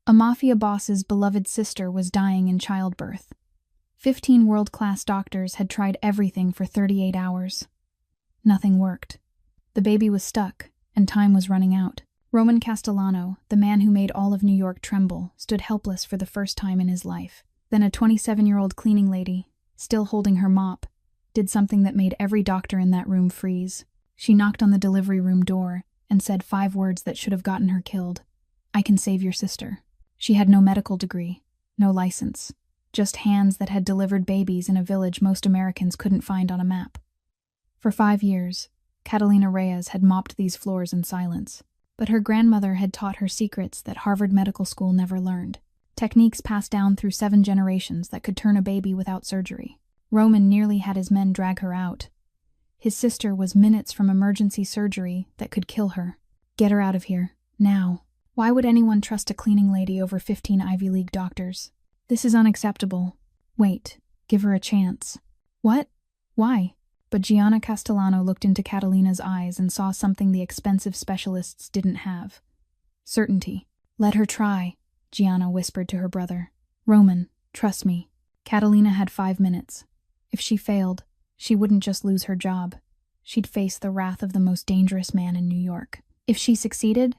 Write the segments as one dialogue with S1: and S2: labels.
S1: A mafia boss's beloved sister was dying in childbirth. 15 world-class doctors had tried everything for 38 hours. Nothing worked. The baby was stuck, and time was running out. Roman Castellano, the man who made all of New York tremble, stood helpless for the first time in his life. Then a 27-year-old cleaning lady, still holding her mop, did something that made every doctor in that room freeze. She knocked on the delivery room door and said 5 words that should have gotten her killed. "I can save your sister." She had no medical degree, no license, just hands that had delivered babies in a village most Americans couldn't find on a map. For 5 years, Catalina Reyes had mopped these floors in silence, but her grandmother had taught her secrets that Harvard Medical School never learned. Techniques passed down through 7 generations that could turn a baby without surgery. Roman nearly had his men drag her out. His sister was minutes from emergency surgery that could kill her. Get her out of here, now. Why would anyone trust a cleaning lady over 15 Ivy League doctors? This is unacceptable. Wait, give her a chance. What? Why? But Gianna Castellano looked into Catalina's eyes and saw something the expensive specialists didn't have. Certainty. Let her try, Gianna whispered to her brother. Roman, trust me. Catalina had 5 minutes. If she failed, she wouldn't just lose her job. She'd face the wrath of the most dangerous man in New York. If she succeeded,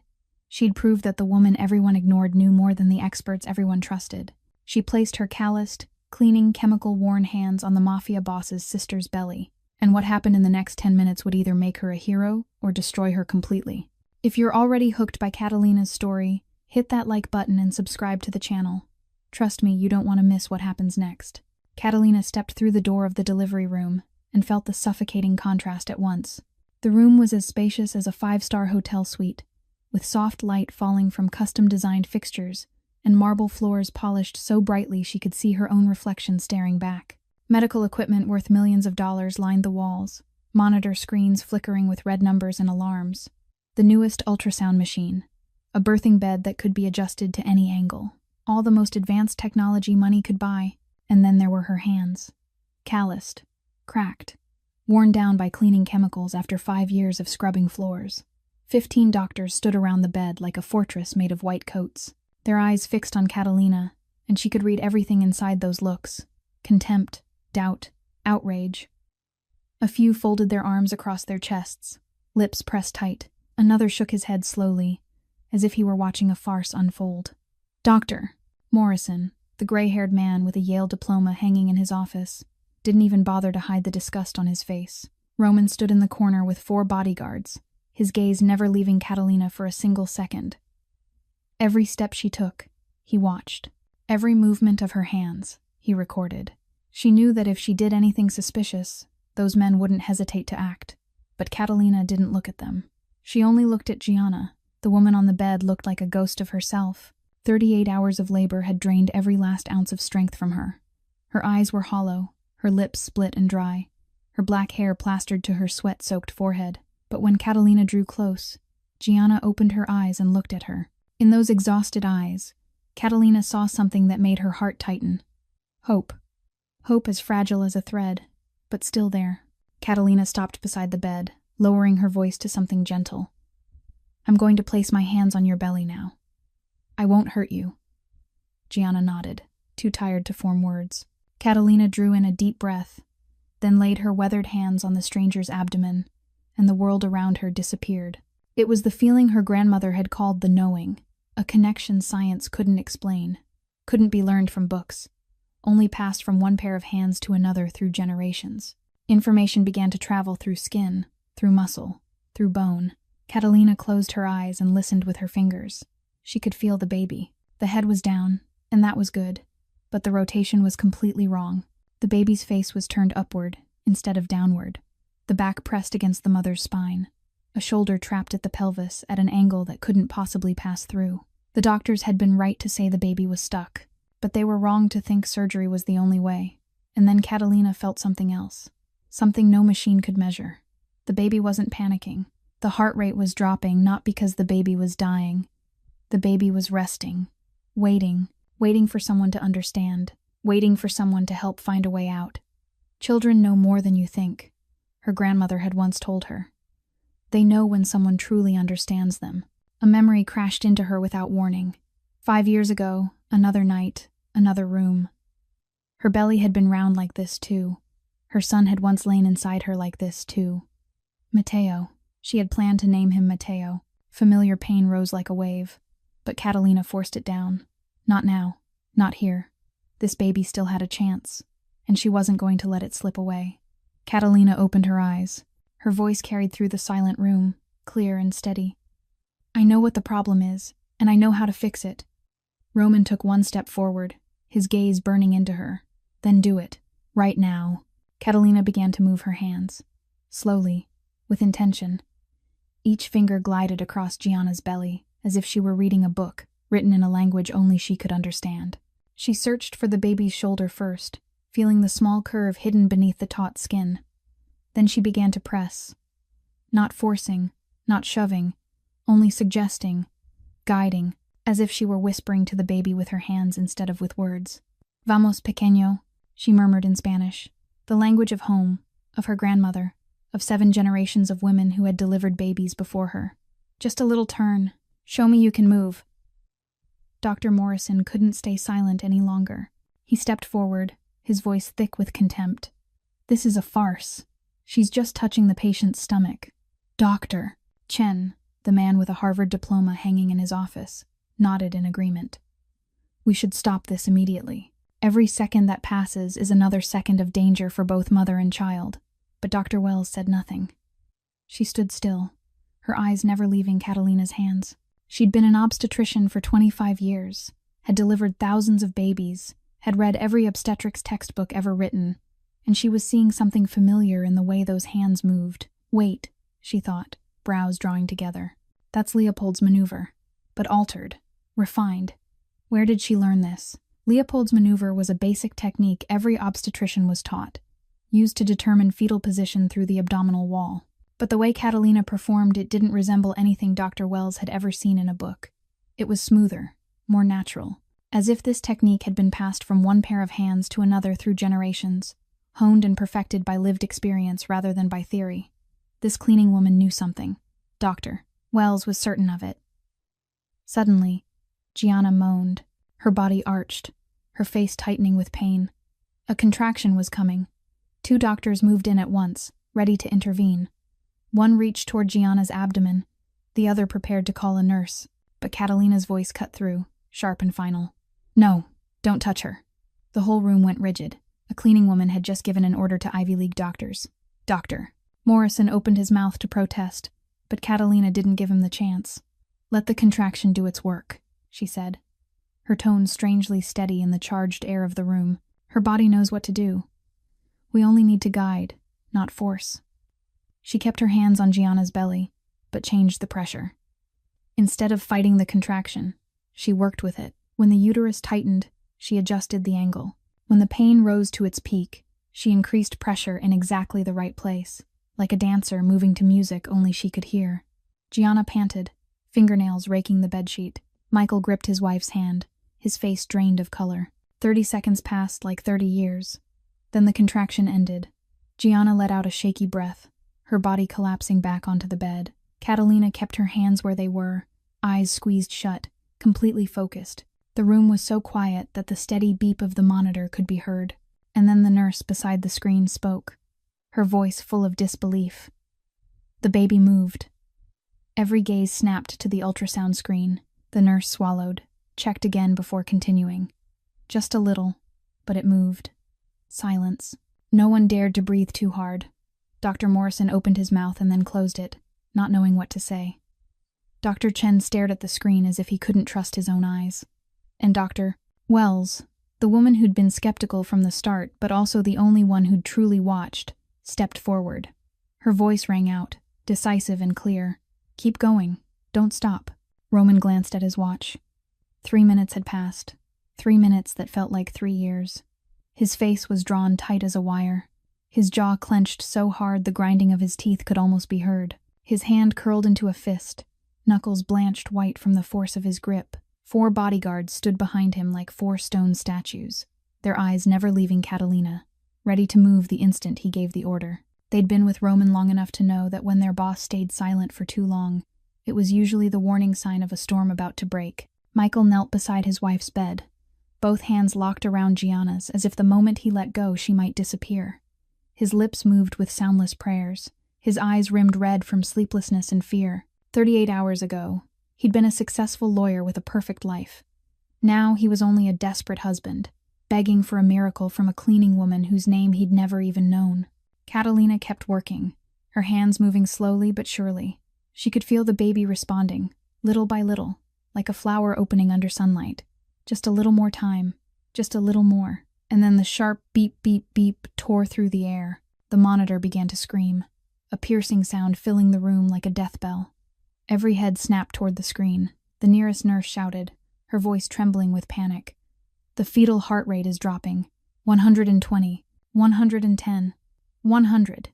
S1: she'd prove that the woman everyone ignored knew more than the experts everyone trusted. She placed her calloused, cleaning, chemical-worn hands on the mafia boss's sister's belly, and what happened in the next 10 minutes would either make her a hero or destroy her completely. If you're already hooked by Catalina's story, hit that like button and subscribe to the channel. Trust me, you don't want to miss what happens next. Catalina stepped through the door of the delivery room and felt the suffocating contrast at once. The room was as spacious as a 5-star hotel suite, with soft light falling from custom-designed fixtures and marble floors polished so brightly she could see her own reflection staring back. Medical equipment worth millions of dollars lined the walls, monitor screens flickering with red numbers and alarms. The newest ultrasound machine, a birthing bed that could be adjusted to any angle. All the most advanced technology money could buy. And then there were her hands. Calloused, cracked, worn down by cleaning chemicals after 5 years of scrubbing floors. 15 doctors stood around the bed like a fortress made of white coats, their eyes fixed on Catalina, and she could read everything inside those looks. Contempt, doubt, outrage. A few folded their arms across their chests, lips pressed tight. Another shook his head slowly, as if he were watching a farce unfold. Dr. Morrison, the gray-haired man with a Yale diploma hanging in his office, didn't even bother to hide the disgust on his face. Roman stood in the corner with 4 bodyguards, his gaze never leaving Catalina for a single second. Every step she took, he watched. Every movement of her hands, he recorded. She knew that if she did anything suspicious, those men wouldn't hesitate to act. But Catalina didn't look at them. She only looked at Gianna. The woman on the bed looked like a ghost of herself. 38 hours of labor had drained every last ounce of strength from her. Her eyes were hollow, her lips split and dry, her black hair plastered to her sweat-soaked forehead. But when Catalina drew close, Gianna opened her eyes and looked at her. In those exhausted eyes, Catalina saw something that made her heart tighten. Hope. Hope as fragile as a thread, but still there. Catalina stopped beside the bed, lowering her voice to something gentle. I'm going to place my hands on your belly now. I won't hurt you. Gianna nodded, too tired to form words. Catalina drew in a deep breath, then laid her weathered hands on the stranger's abdomen, and the world around her disappeared. It was the feeling her grandmother had called the knowing, a connection science couldn't explain, couldn't be learned from books, only passed from one pair of hands to another through generations. Information began to travel through skin, through muscle, through bone. Catalina closed her eyes and listened with her fingers. She could feel the baby. The head was down, and that was good, but the rotation was completely wrong. The baby's face was turned upward instead of downward, the back pressed against the mother's spine, a shoulder trapped at the pelvis at an angle that couldn't possibly pass through. The doctors had been right to say the baby was stuck, but they were wrong to think surgery was the only way. And then Catalina felt something else, something no machine could measure. The baby wasn't panicking. The heart rate was dropping not because the baby was dying. The baby was resting, waiting for someone to understand, waiting for someone to help find a way out. Children know more than you think, her grandmother had once told her. They know when someone truly understands them. A memory crashed into her without warning. 5 years ago, another night, another room. Her belly had been round like this too. Her son had once lain inside her like this too. Matteo. She had planned to name him Matteo. Familiar pain rose like a wave. But Catalina forced it down. Not now. Not here. This baby still had a chance, and she wasn't going to let it slip away. Catalina opened her eyes. Her voice carried through the silent room, clear and steady. I know what the problem is, and I know how to fix it. Roman took one step forward, his gaze burning into her. Then do it. Right now. Catalina began to move her hands. Slowly, with intention. Each finger glided across Gianna's belly, as if she were reading a book, written in a language only she could understand. She searched for the baby's shoulder first, feeling the small curve hidden beneath the taut skin. Then she began to press. Not forcing, not shoving, only suggesting, guiding, as if she were whispering to the baby with her hands instead of with words. Vamos, pequeño, she murmured in Spanish, the language of home, of her grandmother, of 7 generations of women who had delivered babies before her. Just a little turn. Show me you can move. Dr. Morrison couldn't stay silent any longer. He stepped forward, his voice thick with contempt. This is a farce. She's just touching the patient's stomach. Doctor. Chen, the man with a Harvard diploma hanging in his office, nodded in agreement. We should stop this immediately. Every second that passes is another second of danger for both mother and child. But Dr. Wells said nothing. She stood still, her eyes never leaving Catalina's hands. She'd been an obstetrician for 25 years, had delivered thousands of babies, had read every obstetrics textbook ever written, and she was seeing something familiar in the way those hands moved. Wait, she thought, brows drawing together. That's Leopold's maneuver, but altered, refined. Where did she learn this? Leopold's maneuver was a basic technique every obstetrician was taught, used to determine fetal position through the abdominal wall. But the way Catalina performed it didn't resemble anything Dr. Wells had ever seen in a book. It was smoother, more natural, as if this technique had been passed from one pair of hands to another through generations, honed and perfected by lived experience rather than by theory. This cleaning woman knew something. Dr. Wells was certain of it. Suddenly, Gianna moaned. Her body arched, her face tightening with pain. A contraction was coming. 2 doctors moved in at once, ready to intervene. One reached toward Gianna's abdomen, the other prepared to call a nurse, but Catalina's voice cut through, sharp and final. No, don't touch her. The whole room went rigid. A cleaning woman had just given an order to Ivy League doctors. Doctor. Morrison opened his mouth to protest, but Catalina didn't give him the chance. Let the contraction do its work, she said, her tone strangely steady in the charged air of the room. Her body knows what to do. We only need to guide, not force. She kept her hands on Gianna's belly, but changed the pressure. Instead of fighting the contraction, she worked with it. When the uterus tightened, she adjusted the angle. When the pain rose to its peak, she increased pressure in exactly the right place, like a dancer moving to music only she could hear. Gianna panted, fingernails raking the bedsheet. Michael gripped his wife's hand, his face drained of color. 30 seconds passed like 30 years. Then the contraction ended. Gianna let out a shaky breath, her body collapsing back onto the bed. Catalina kept her hands where they were, eyes squeezed shut, completely focused. The room was so quiet that the steady beep of the monitor could be heard. And then the nurse beside the screen spoke, her voice full of disbelief. The baby moved. Every gaze snapped to the ultrasound screen. The nurse swallowed, checked again before continuing. Just a little, but it moved. Silence. No one dared to breathe too hard. Dr. Morrison opened his mouth and then closed it, not knowing what to say. Dr. Chen stared at the screen as if he couldn't trust his own eyes. And Dr. Wells, the woman who'd been skeptical from the start but also the only one who'd truly watched, stepped forward. Her voice rang out, decisive and clear. Keep going. Don't stop. Roman glanced at his watch. 3 minutes had passed. 3 minutes that felt like 3 years. His face was drawn tight as a wire. His jaw clenched so hard the grinding of his teeth could almost be heard. His hand curled into a fist, knuckles blanched white from the force of his grip. 4 bodyguards stood behind him like 4 stone statues, their eyes never leaving Catalina, ready to move the instant he gave the order. They'd been with Roman long enough to know that when their boss stayed silent for too long, it was usually the warning sign of a storm about to break. Michael knelt beside his wife's bed, both hands locked around Gianna's as if the moment he let go she might disappear. His lips moved with soundless prayers, his eyes rimmed red from sleeplessness and fear. 38 hours ago, he'd been a successful lawyer with a perfect life. Now he was only a desperate husband, begging for a miracle from a cleaning woman whose name he'd never even known. Catalina kept working, her hands moving slowly but surely. She could feel the baby responding, little by little, like a flower opening under sunlight. Just a little more time, just a little more, and then the sharp beep, beep, beep tore through the air. The monitor began to scream, a piercing sound filling the room like a death bell. Every head snapped toward the screen. The nearest nurse shouted, her voice trembling with panic. The fetal heart rate is dropping. 120, 110, 100.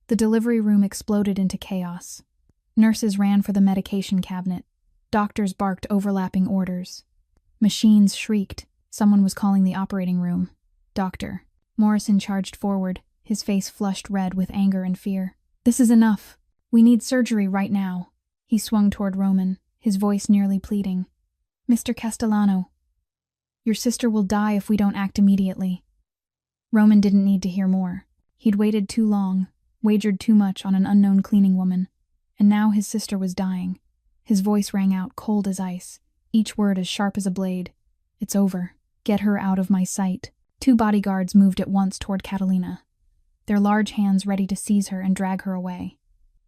S1: The delivery room exploded into chaos. Nurses ran for the medication cabinet. Doctors barked overlapping orders. Machines shrieked. Someone was calling the operating room. Doctor. Morrison charged forward, his face flushed red with anger and fear. This is enough. We need surgery right now. He swung toward Roman, his voice nearly pleading. Mr. Castellano, your sister will die if we don't act immediately. Roman didn't need to hear more. He'd waited too long, wagered too much on an unknown cleaning woman, and now his sister was dying. His voice rang out cold as ice, each word as sharp as a blade. It's over. Get her out of my sight. 2 bodyguards moved at once toward Catalina, their large hands ready to seize her and drag her away.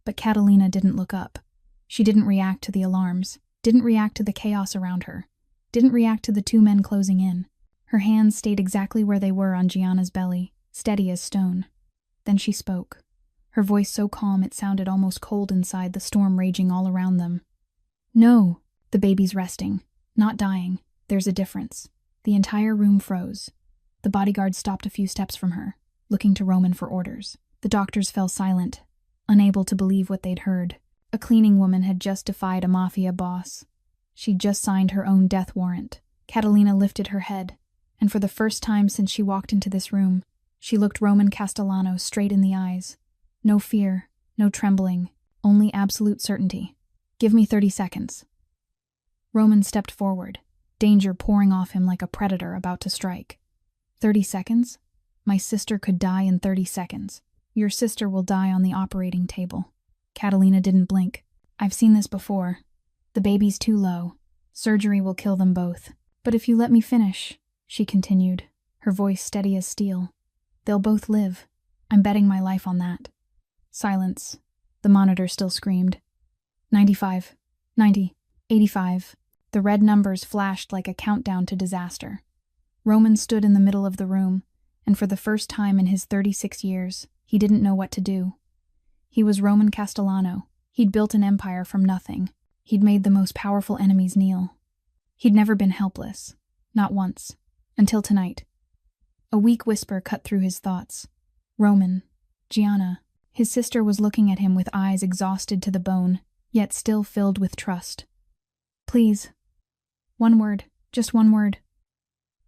S1: But Catalina didn't look up. She didn't react to the alarms, didn't react to the chaos around her, didn't react to the 2 men closing in. Her hands stayed exactly where they were on Gianna's belly, steady as stone. Then she spoke, her voice so calm it sounded almost cold inside the storm raging all around them. No, the baby's resting, not dying. There's a difference. The entire room froze. The bodyguard stopped a few steps from her, looking to Roman for orders. The doctors fell silent, unable to believe what they'd heard. A cleaning woman had just defied a Mafia boss. She'd just signed her own death warrant. Catalina lifted her head, and for the first time since she walked into this room, she looked Roman Castellano straight in the eyes. No fear, no trembling, only absolute certainty. Give me 30 seconds. Roman stepped forward, danger pouring off him like a predator about to strike. 30 seconds? My sister could die in 30 seconds. Your sister will die on the operating table. Catalina didn't blink. I've seen this before. The baby's too low. Surgery will kill them both. But if you let me finish, she continued, her voice steady as steel, they'll both live. I'm betting my life on that. Silence. The monitor still screamed. 95, 90, 85. The red numbers flashed like a countdown to disaster. Roman stood in the middle of the room, and for the first time in his 36 years, he didn't know what to do. He was Roman Castellano. He'd built an empire from nothing. He'd made the most powerful enemies kneel. He'd never been helpless. Not once. Until tonight. A weak whisper cut through his thoughts. Roman. Gianna. His sister was looking at him with eyes exhausted to the bone, yet still filled with trust. Please. One word. Just one word.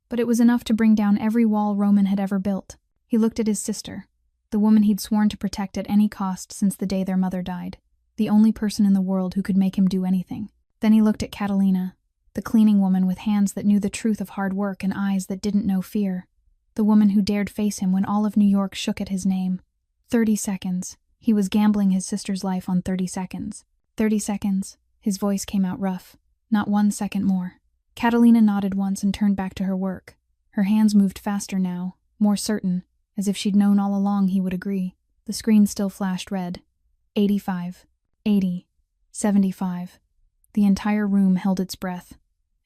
S1: But it was enough to bring down every wall Roman had ever built. He looked at his sister, the woman he'd sworn to protect at any cost since the day their mother died, the only person in the world who could make him do anything. Then he looked at Catalina, the cleaning woman with hands that knew the truth of hard work and eyes that didn't know fear, the woman who dared face him when all of New York shook at his name. 30 seconds. He was gambling his sister's life on 30 seconds. 30 seconds. His voice came out rough. Not 1 second more. Catalina nodded once and turned back to her work. Her hands moved faster now, more certain, as if she'd known all along he would agree. The screen still flashed red. 85, 80, 75. The entire room held its breath,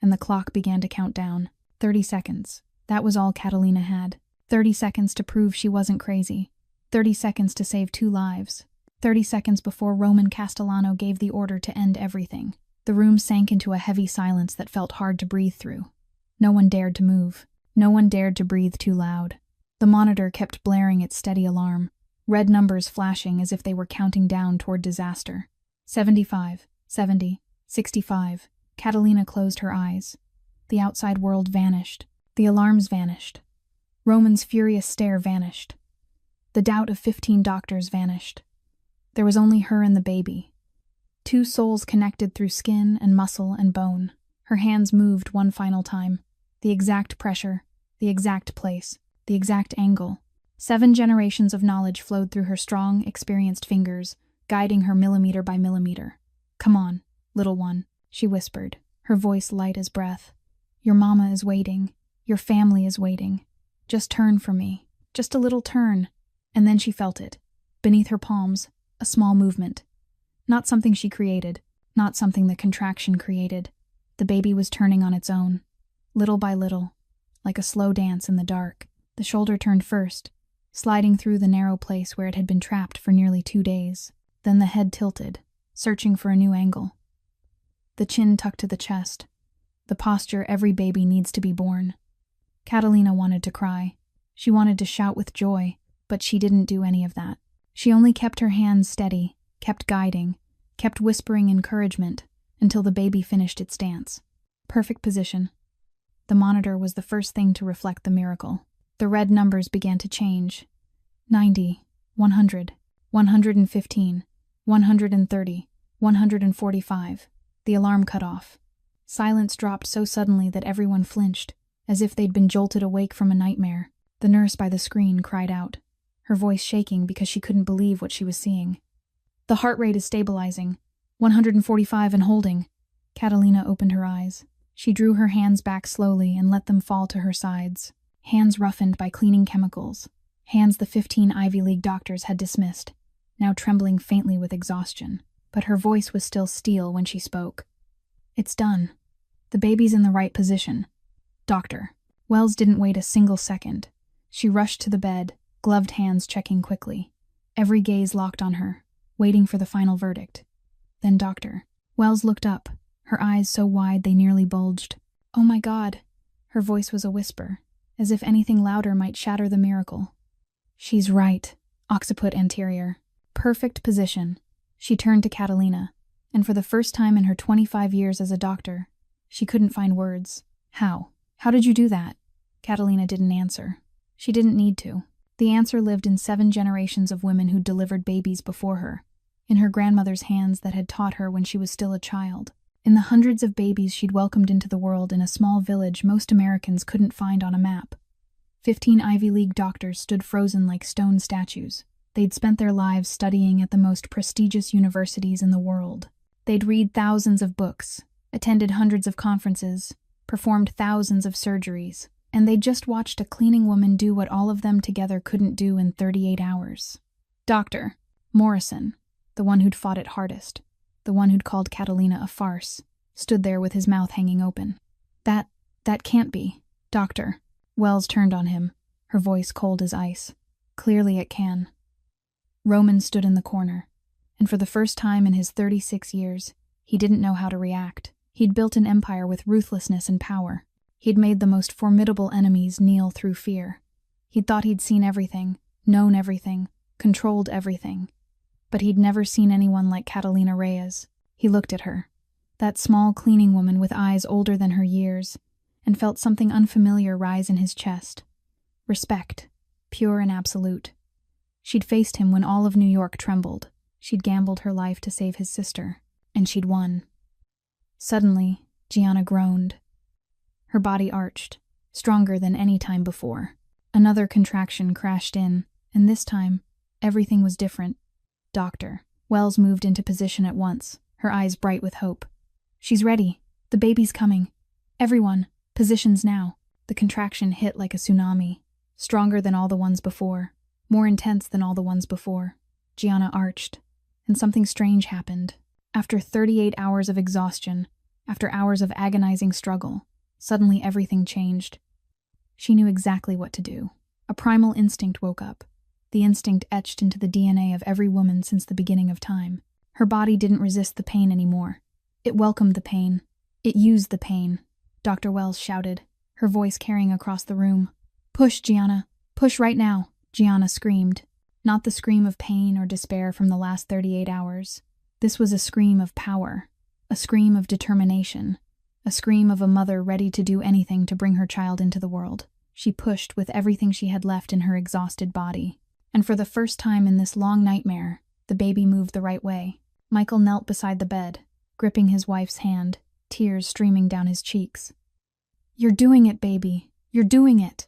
S1: and the clock began to count down. 30 seconds. That was all Catalina had. 30 seconds to prove she wasn't crazy. 30 seconds to save 2 lives. 30 seconds before Roman Castellano gave the order to end everything. The room sank into a heavy silence that felt hard to breathe through. No one dared to move. No one dared to breathe too loud. The monitor kept blaring its steady alarm, red numbers flashing as if they were counting down toward disaster. 75, 70, 65. Catalina closed her eyes. The outside world vanished. The alarms vanished. Roman's furious stare vanished. The doubt of 15 doctors vanished. There was only her and the baby. 2 souls connected through skin and muscle and bone. Her hands moved one final time. The exact pressure, the exact place, the exact angle. 7 generations of knowledge flowed through her strong, experienced fingers, guiding her millimeter by millimeter. "Come on, little one," she whispered, her voice light as breath. "Your mama is waiting. Your family is waiting. Just turn for me. Just a little turn." And then she felt it. Beneath her palms, a small movement. Not something she created, not something the contraction created. The baby was turning on its own. Little by little, like a slow dance in the dark. The shoulder turned first, sliding through the narrow place where it had been trapped for nearly 2 days. Then the head tilted, searching for a new angle. The chin tucked to the chest. The posture every baby needs to be born. Catalina wanted to cry. She wanted to shout with joy, but she didn't do any of that. She only kept her hands steady, kept guiding, kept whispering encouragement until the baby finished its dance. Perfect position. The monitor was the first thing to reflect the miracle. The red numbers began to change. 90, 100, 115, 130, 145. The alarm cut off. Silence dropped so suddenly that everyone flinched, as if they'd been jolted awake from a nightmare. The nurse by the screen cried out, her voice shaking because she couldn't believe what she was seeing. "The heart rate is stabilizing. 145 and holding." Catalina opened her eyes. She drew her hands back slowly and let them fall to her sides. Hands roughened by cleaning chemicals. Hands the 15 Ivy League doctors had dismissed, now trembling faintly with exhaustion. But her voice was still steel when she spoke. "It's done. The baby's in the right position. Doctor." Wells didn't wait a single second. She rushed to the bed, gloved hands checking quickly. Every gaze locked on her, waiting for the final verdict. Then Doctor. Wells looked up, her eyes so wide they nearly bulged. "Oh my God." Her voice was a whisper, as if anything louder might shatter the miracle. "She's right. Occiput anterior. Perfect position." She turned to Catalina, and for the first time in her 25 years as a doctor, she couldn't find words. "How? How did you do that?" Catalina didn't answer. She didn't need to. The answer lived in 7 generations of women who'd delivered babies before her, in her grandmother's hands that had taught her when she was still a child, in the hundreds of babies she'd welcomed into the world in a small village most Americans couldn't find on a map. 15 Ivy League doctors stood frozen like stone statues. They'd spent their lives studying at the most prestigious universities in the world. They'd read thousands of books, attended hundreds of conferences, performed thousands of surgeries, and they'd just watched a cleaning woman do what all of them together couldn't do in 38 hours. Dr. Morrison, the one who'd fought it hardest, the one who'd called Catalina a farce, stood there with his mouth hanging open. That can't be. Doctor." Wells turned on him, her voice cold as ice. "Clearly it can." Roman stood in the corner, and for the first time in his 36 years, he didn't know how to react. He'd built an empire with ruthlessness and power. He'd made the most formidable enemies kneel through fear. He'd thought he'd seen everything, known everything, controlled everything. But he'd never seen anyone like Catalina Reyes. He looked at her, that small cleaning woman with eyes older than her years, and felt something unfamiliar rise in his chest. Respect, pure and absolute. She'd faced him when all of New York trembled. She'd gambled her life to save his sister, and she'd won. Suddenly, Gianna groaned. Her body arched, stronger than any time before. Another contraction crashed in, and this time, everything was different. Doctor. Wells moved into position at once, her eyes bright with hope. "She's ready. The baby's coming. Everyone, positions now." The contraction hit like a tsunami, stronger than all the ones before, more intense than all the ones before. Gianna arched, and something strange happened. After 38 hours of exhaustion, after hours of agonizing struggle, suddenly everything changed. She knew exactly what to do. A primal instinct woke up, the instinct etched into the DNA of every woman since the beginning of time. Her body didn't resist the pain anymore. It welcomed the pain. It used the pain. Dr. Wells shouted, her voice carrying across the room. "Push, Gianna. Push right now," Gianna screamed. Not the scream of pain or despair from the last 38 hours. This was a scream of power, a scream of determination, a scream of a mother ready to do anything to bring her child into the world. She pushed with everything she had left in her exhausted body. And for the first time in this long nightmare, the baby moved the right way. Michael knelt beside the bed, gripping his wife's hand, tears streaming down his cheeks. "You're doing it, baby. You're doing it."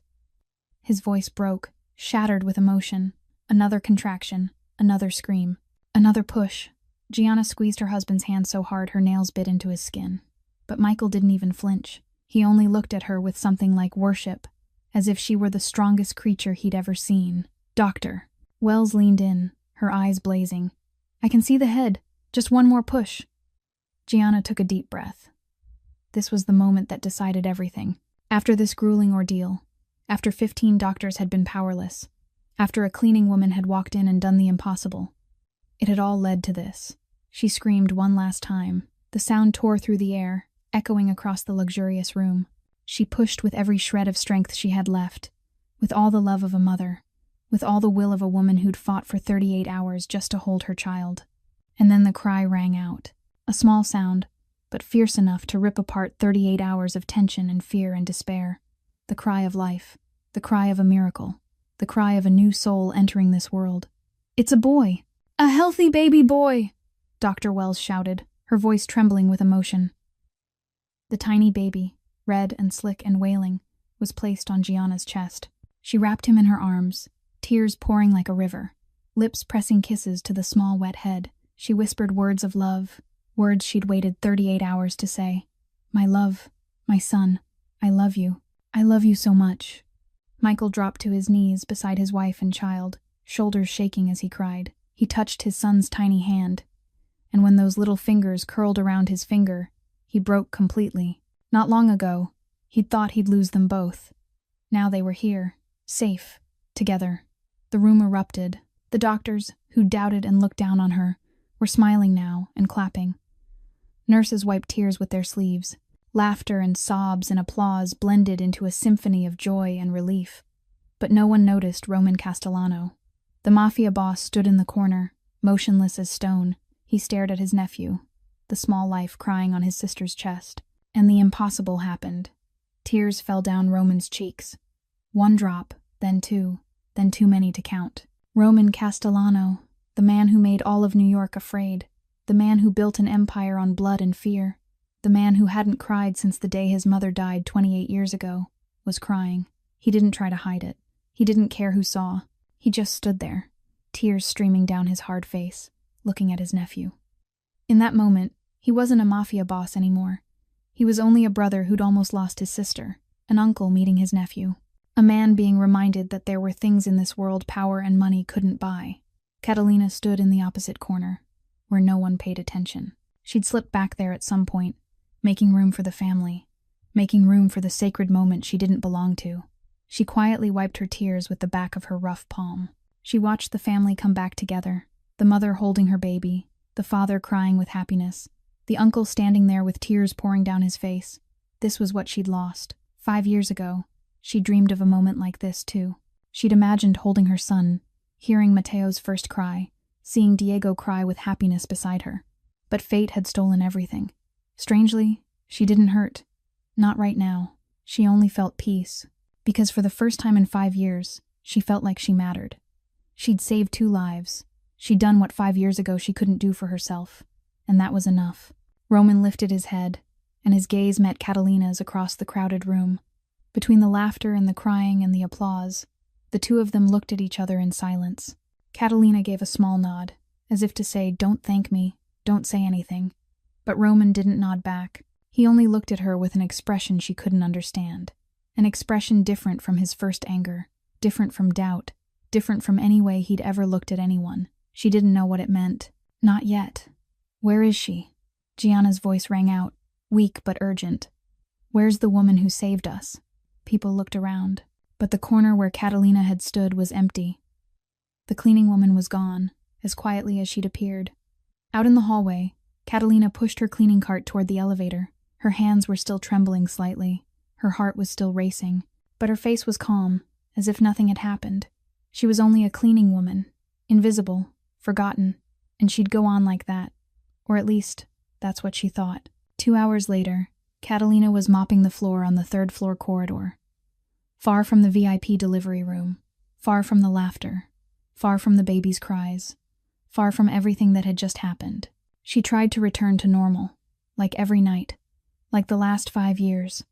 S1: His voice broke, shattered with emotion. Another contraction, another scream, another push. Gianna squeezed her husband's hand so hard her nails bit into his skin. But Michael didn't even flinch. He only looked at her with something like worship, as if she were the strongest creature he'd ever seen. "Doctor." Wells leaned in, her eyes blazing. "I can see the head. Just one more push." Gianna took a deep breath. This was the moment that decided everything. After this grueling ordeal, after 15 doctors had been powerless, after a cleaning woman had walked in and done the impossible, it had all led to this. She screamed one last time. The sound tore through the air, echoing across the luxurious room. She pushed with every shred of strength she had left, with all the love of a mother, with all the will of a woman who'd fought for 38 hours just to hold her child. And then the cry rang out. A small sound, but fierce enough to rip apart 38 hours of tension and fear and despair. The cry of life, the cry of a miracle, the cry of a new soul entering this world. "It's a boy! A healthy baby boy!" Dr. Wells shouted, her voice trembling with emotion. The tiny baby, red and slick and wailing, was placed on Gianna's chest. She wrapped him in her arms, tears pouring like a river, lips pressing kisses to the small wet head. She whispered words of love, words she'd waited 38 hours to say. "My love, my son, I love you. I love you so much." Michael dropped to his knees beside his wife and child, shoulders shaking as he cried. He touched his son's tiny hand, and when those little fingers curled around his finger, he broke completely. Not long ago, he'd thought he'd lose them both. Now they were here, safe, together. The room erupted. The doctors, who doubted and looked down on her, were smiling now and clapping. Nurses wiped tears with their sleeves. Laughter and sobs and applause blended into a symphony of joy and relief. But no one noticed Roman Castellano. The Mafia boss stood in the corner, motionless as stone. He stared at his nephew, the small life crying on his sister's chest. And the impossible happened. Tears fell down Roman's cheeks. One drop, then two, then too many to count. Roman Castellano, the man who made all of New York afraid, the man who built an empire on blood and fear, the man who hadn't cried since the day his mother died 28 years ago, was crying. He didn't try to hide it. He didn't care who saw. He just stood there, tears streaming down his hard face, looking at his nephew. In that moment, he wasn't a mafia boss anymore. He was only a brother who'd almost lost his sister, an uncle meeting his nephew, a man being reminded that there were things in this world power and money couldn't buy. Catalina stood in the opposite corner, where no one paid attention. She'd slipped back there at some point, making room for the family, making room for the sacred moment she didn't belong to. She quietly wiped her tears with the back of her rough palm. She watched the family come back together, the mother holding her baby, the father crying with happiness, the uncle standing there with tears pouring down his face. This was what she'd lost. 5 years ago, she dreamed of a moment like this too. She'd imagined holding her son, hearing Mateo's first cry, seeing Diego cry with happiness beside her. But fate had stolen everything. Strangely, she didn't hurt. Not right now. She only felt peace, because for the first time in 5 years, she felt like she mattered. She'd saved 2 lives. She'd done what 5 years ago she couldn't do for herself, and that was enough. Roman lifted his head, and his gaze met Catalina's across the crowded room. Between the laughter and the crying and the applause, the two of them looked at each other in silence. Catalina gave a small nod, as if to say, "Don't thank me, don't say anything." But Roman didn't nod back. He only looked at her with an expression she couldn't understand. An expression different from his first anger, different from doubt, different from any way he'd ever looked at anyone. She didn't know what it meant. Not yet. "Where is she?" Gianna's voice rang out, weak but urgent. "Where's the woman who saved us?" People looked around, but the corner where Catalina had stood was empty. The cleaning woman was gone, as quietly as she'd appeared. Out in the hallway, Catalina pushed her cleaning cart toward the elevator. Her hands were still trembling slightly. Her heart was still racing, but her face was calm, as if nothing had happened. She was only a cleaning woman, invisible, forgotten, and she'd go on like that. Or at least, that's what she thought. 2 hours later, Catalina was mopping the floor on the 3rd-floor corridor. Far from the VIP delivery room, far from the laughter, far from the baby's cries, far from everything that had just happened. She tried to return to normal, like every night, like the last 5 years.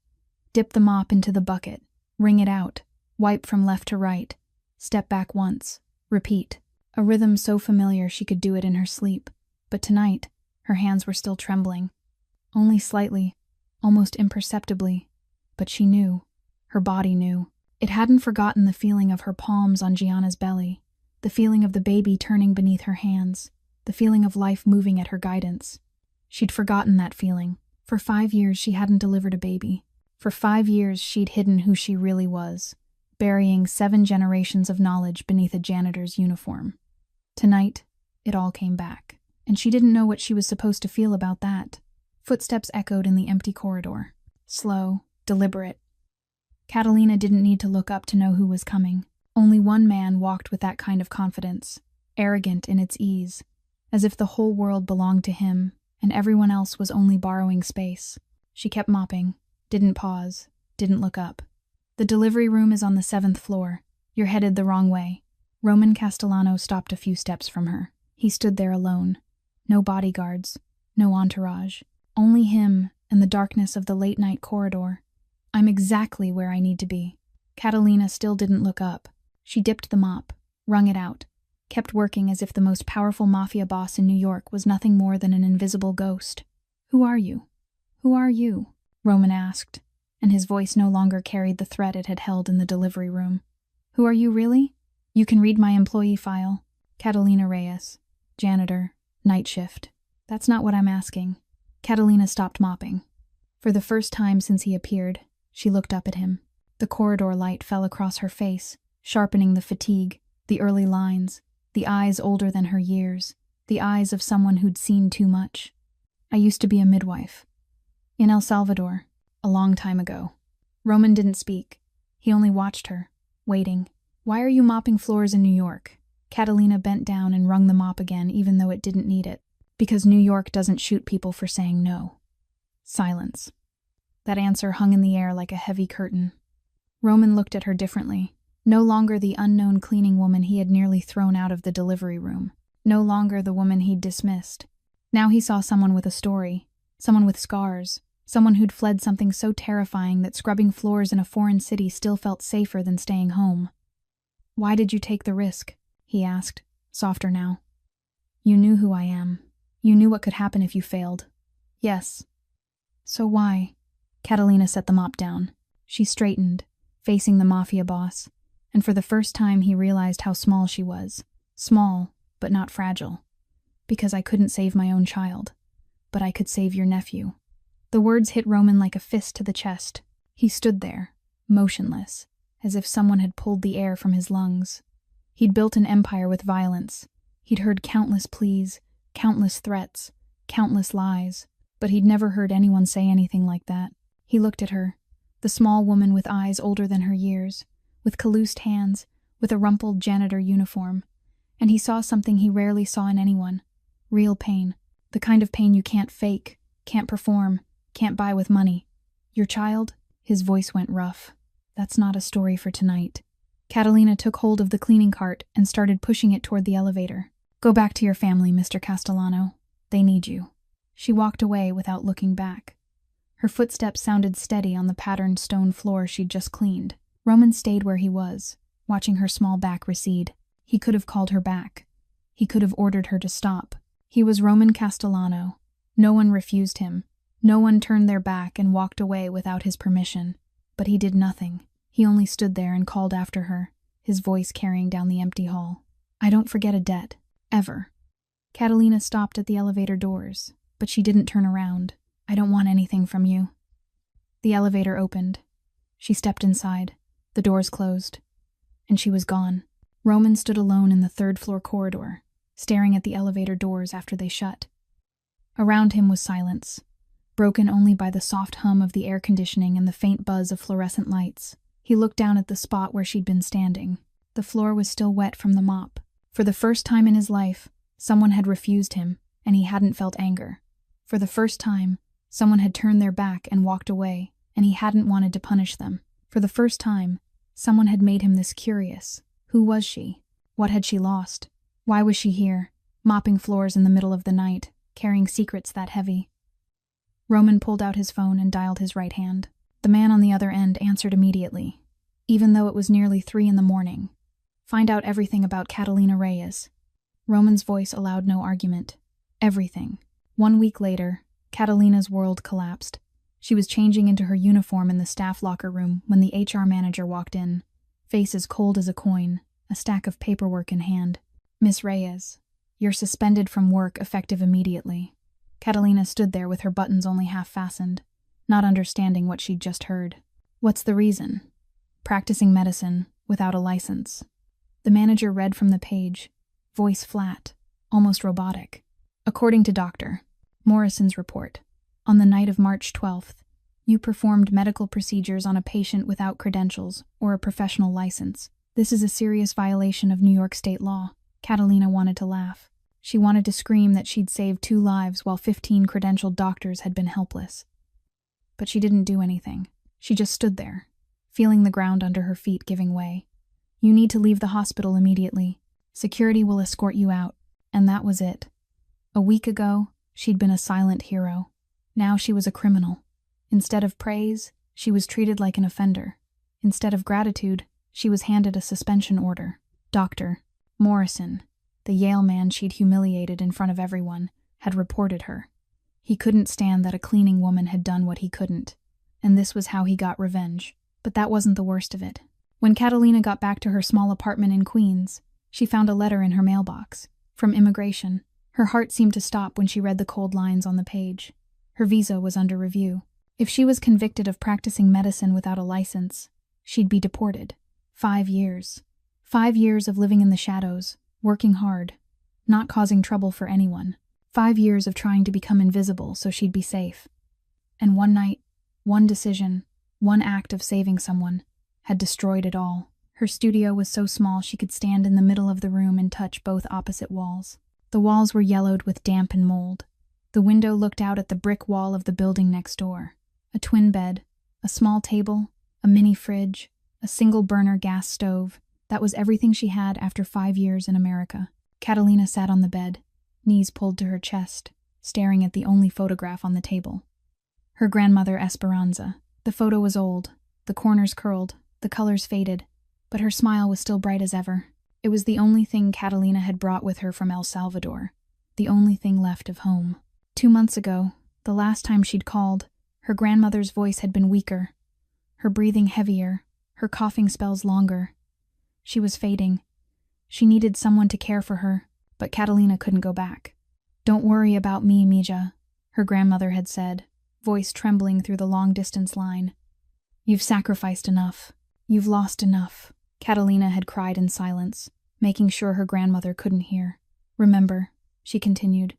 S1: Dip the mop into the bucket, wring it out, wipe from left to right, step back once, repeat. A rhythm so familiar she could do it in her sleep. But tonight, her hands were still trembling. Only slightly, almost imperceptibly. But she knew. Her body knew. It hadn't forgotten the feeling of her palms on Gianna's belly, the feeling of the baby turning beneath her hands, the feeling of life moving at her guidance. She'd forgotten that feeling. For 5 years she hadn't delivered a baby. For 5 years she'd hidden who she really was, burying 7 generations of knowledge beneath a janitor's uniform. Tonight, it all came back, and she didn't know what she was supposed to feel about that. Footsteps echoed in the empty corridor. Slow, deliberate. Catalina didn't need to look up to know who was coming. Only one man walked with that kind of confidence, arrogant in its ease, as if the whole world belonged to him and everyone else was only borrowing space. She kept mopping, didn't pause, didn't look up. The delivery room is on the 7th floor. You're headed the wrong way. Roman Castellano stopped a few steps from her. He stood there alone. No bodyguards, no entourage. Only him and the darkness of the late-night corridor. I'm exactly where I need to be. Catalina still didn't look up. She dipped the mop, wrung it out, kept working as if the most powerful mafia boss in New York was nothing more than an invisible ghost. Who are you? Who are you? Roman asked, and his voice no longer carried the threat it had held in the delivery room. Who are you really? You can read my employee file. Catalina Reyes, janitor, night shift. That's not what I'm asking. Catalina stopped mopping. For the first time since he appeared, she looked up at him. The corridor light fell across her face, sharpening the fatigue, the early lines, the eyes older than her years, the eyes of someone who'd seen too much. I used to be a midwife. In El Salvador, a long time ago. Roman didn't speak. He only watched her, waiting. Why are you mopping floors in New York? Catalina bent down and wrung the mop again, even though it didn't need it. Because New York doesn't shoot people for saying no. Silence. That answer hung in the air like a heavy curtain. Roman looked at her differently. No longer the unknown cleaning woman he had nearly thrown out of the delivery room. No longer the woman he'd dismissed. Now he saw someone with a story. Someone with scars. Someone who'd fled something so terrifying that scrubbing floors in a foreign city still felt safer than staying home. Why did you take the risk? He asked, softer now. You knew who I am. You knew what could happen if you failed. Yes. So why? Catalina set the mop down. She straightened, facing the mafia boss, and for the first time he realized how small she was. Small, but not fragile. Because I couldn't save my own child. But I could save your nephew. The words hit Roman like a fist to the chest. He stood there, motionless, as if someone had pulled the air from his lungs. He'd built an empire with violence. He'd heard countless pleas, countless threats, countless lies, but he'd never heard anyone say anything like that. He looked at her, the small woman with eyes older than her years, with calloused hands, with a rumpled janitor uniform, and he saw something he rarely saw in anyone. Real pain. The kind of pain you can't fake, can't perform, can't buy with money. Your child? His voice went rough. That's not a story for tonight. Catalina took hold of the cleaning cart and started pushing it toward the elevator. Go back to your family, Mr. Castellano. They need you. She walked away without looking back. Her footsteps sounded steady on the patterned stone floor she'd just cleaned. Roman stayed where he was, watching her small back recede. He could have called her back. He could have ordered her to stop. He was Roman Castellano. No one refused him. No one turned their back and walked away without his permission. But he did nothing. He only stood there and called after her, his voice carrying down the empty hall. I don't forget a debt. Ever. Catalina stopped at the elevator doors, but she didn't turn around. I don't want anything from you. The elevator opened. She stepped inside. The doors closed. And she was gone. Roman stood alone in the 3rd floor corridor, staring at the elevator doors after they shut. Around him was silence, broken only by the soft hum of the air conditioning and the faint buzz of fluorescent lights. He looked down at the spot where she'd been standing. The floor was still wet from the mop. For the first time in his life, someone had refused him, and he hadn't felt anger. For the first time, someone had turned their back and walked away, and he hadn't wanted to punish them. For the first time, someone had made him this curious. Who was she? What had she lost? Why was she here, mopping floors in the middle of the night, carrying secrets that heavy? Roman pulled out his phone and dialed his right hand. The man on the other end answered immediately, even though it was nearly 3 a.m. Find out everything about Catalina Reyes. Roman's voice allowed no argument. Everything. 1 week later, Catalina's world collapsed. She was changing into her uniform in the staff locker room when the HR manager walked in, face as cold as a coin, a stack of paperwork in hand. Miss Reyes, you're suspended from work effective immediately. Catalina stood there with her buttons only half fastened, not understanding what she'd just heard. What's the reason? Practicing medicine without a license. The manager read from the page, voice flat, almost robotic. According to Dr. Morrison's report, on the night of March 12th, you performed medical procedures on a patient without credentials or a professional license. This is a serious violation of New York state law. Catalina wanted to laugh. She wanted to scream that she'd saved 2 lives while 15 credentialed doctors had been helpless. But she didn't do anything. She just stood there, feeling the ground under her feet giving way. You need to leave the hospital immediately. Security will escort you out. And that was it. A week ago, she'd been a silent hero. Now she was a criminal. Instead of praise, she was treated like an offender. Instead of gratitude, she was handed a suspension order. Dr. Morrison, the Yale man she'd humiliated in front of everyone, had reported her. He couldn't stand that a cleaning woman had done what he couldn't, and this was how he got revenge. But that wasn't the worst of it. When Catalina got back to her small apartment in Queens, she found a letter in her mailbox, from immigration. Her heart seemed to stop when she read the cold lines on the page. Her visa was under review. If she was convicted of practicing medicine without a license, she'd be deported. 5 years. 5 years of living in the shadows, working hard, not causing trouble for anyone. 5 years of trying to become invisible so she'd be safe. And one night, one decision, one act of saving someone, had destroyed it all. Her studio was so small she could stand in the middle of the room and touch both opposite walls. The walls were yellowed with damp and mold. The window looked out at the brick wall of the building next door. A twin bed, a small table, a mini fridge, a single-burner gas stove. That was everything she had after 5 years in America. Catalina sat on the bed, knees pulled to her chest, staring at the only photograph on the table. Her grandmother Esperanza. The photo was old, the corners curled, the colors faded, but her smile was still bright as ever. It was the only thing Catalina had brought with her from El Salvador, the only thing left of home. 2 months ago, the last time she'd called, her grandmother's voice had been weaker, her breathing heavier, her coughing spells longer. She was fading. She needed someone to care for her, but Catalina couldn't go back. "Don't worry about me, Mija," her grandmother had said, voice trembling through the long-distance line. "You've sacrificed enough. You've lost enough." Catalina had cried in silence, making sure her grandmother couldn't hear. "Remember," she continued,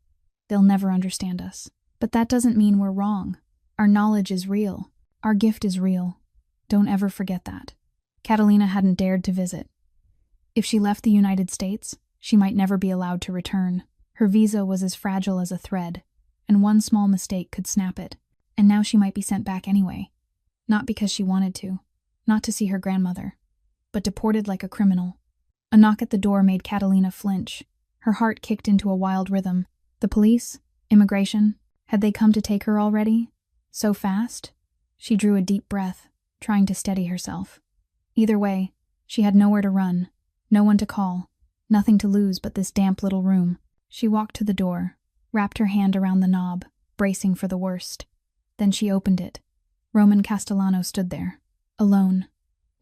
S1: "they'll never understand us. But that doesn't mean we're wrong. Our knowledge is real. Our gift is real. Don't ever forget that." Catalina hadn't dared to visit. If she left the United States, she might never be allowed to return. Her visa was as fragile as a thread, and one small mistake could snap it. And now she might be sent back anyway. Not because she wanted to, not to see her grandmother, but deported like a criminal. A knock at the door made Catalina flinch. Her heart kicked into a wild rhythm. The police? Immigration? Had they come to take her already? So fast? She drew a deep breath, trying to steady herself. Either way, she had nowhere to run, no one to call, nothing to lose but this damp little room. She walked to the door, wrapped her hand around the knob, bracing for the worst. Then she opened it. Roman Castellano stood there, alone.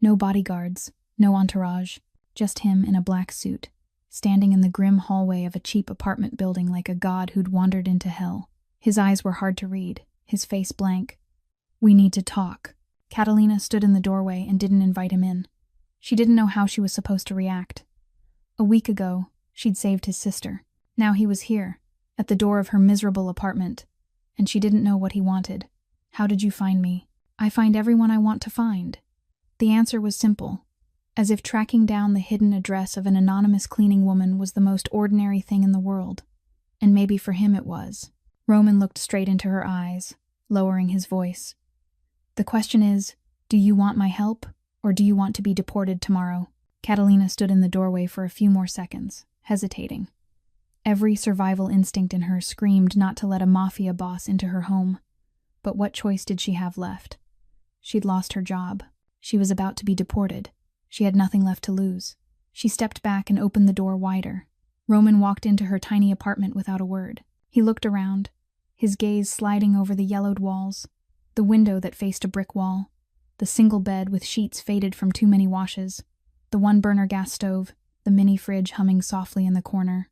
S1: No bodyguards, no entourage, just him in a black suit, standing in the grim hallway of a cheap apartment building like a god who'd wandered into hell. His eyes were hard to read, his face blank. "We need to talk." Catalina stood in the doorway and didn't invite him in. She didn't know how she was supposed to react. A week ago, she'd saved his sister. Now he was here, at the door of her miserable apartment, and she didn't know what he wanted. "How did you find me?" "I find everyone I want to find." The answer was simple, as if tracking down the hidden address of an anonymous cleaning woman was the most ordinary thing in the world. And maybe for him it was. Roman looked straight into her eyes, lowering his voice. "The question is, do you want my help, or do you want to be deported tomorrow?" Catalina stood in the doorway for a few more seconds, hesitating. Every survival instinct in her screamed not to let a Mafia boss into her home. But what choice did she have left? She'd lost her job. She was about to be deported. She had nothing left to lose. She stepped back and opened the door wider. Roman walked into her tiny apartment without a word. He looked around, his gaze sliding over the yellowed walls, the window that faced a brick wall, the single bed with sheets faded from too many washes, the one-burner gas stove, the mini fridge humming softly in the corner.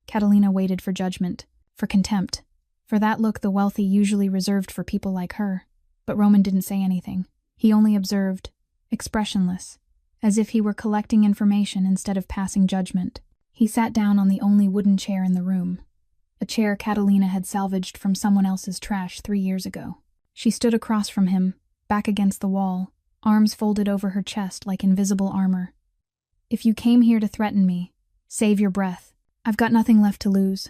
S1: Catalina waited for judgment, for contempt, for that look the wealthy usually reserved for people like her. But Roman didn't say anything. He only observed, expressionless, as if he were collecting information instead of passing judgment. He sat down on the only wooden chair in the room, a chair Catalina had salvaged from someone else's trash 3 years ago. She stood across from him, back against the wall, arms folded over her chest like invisible armor. "If you came here to threaten me, save your breath. I've got nothing left to lose."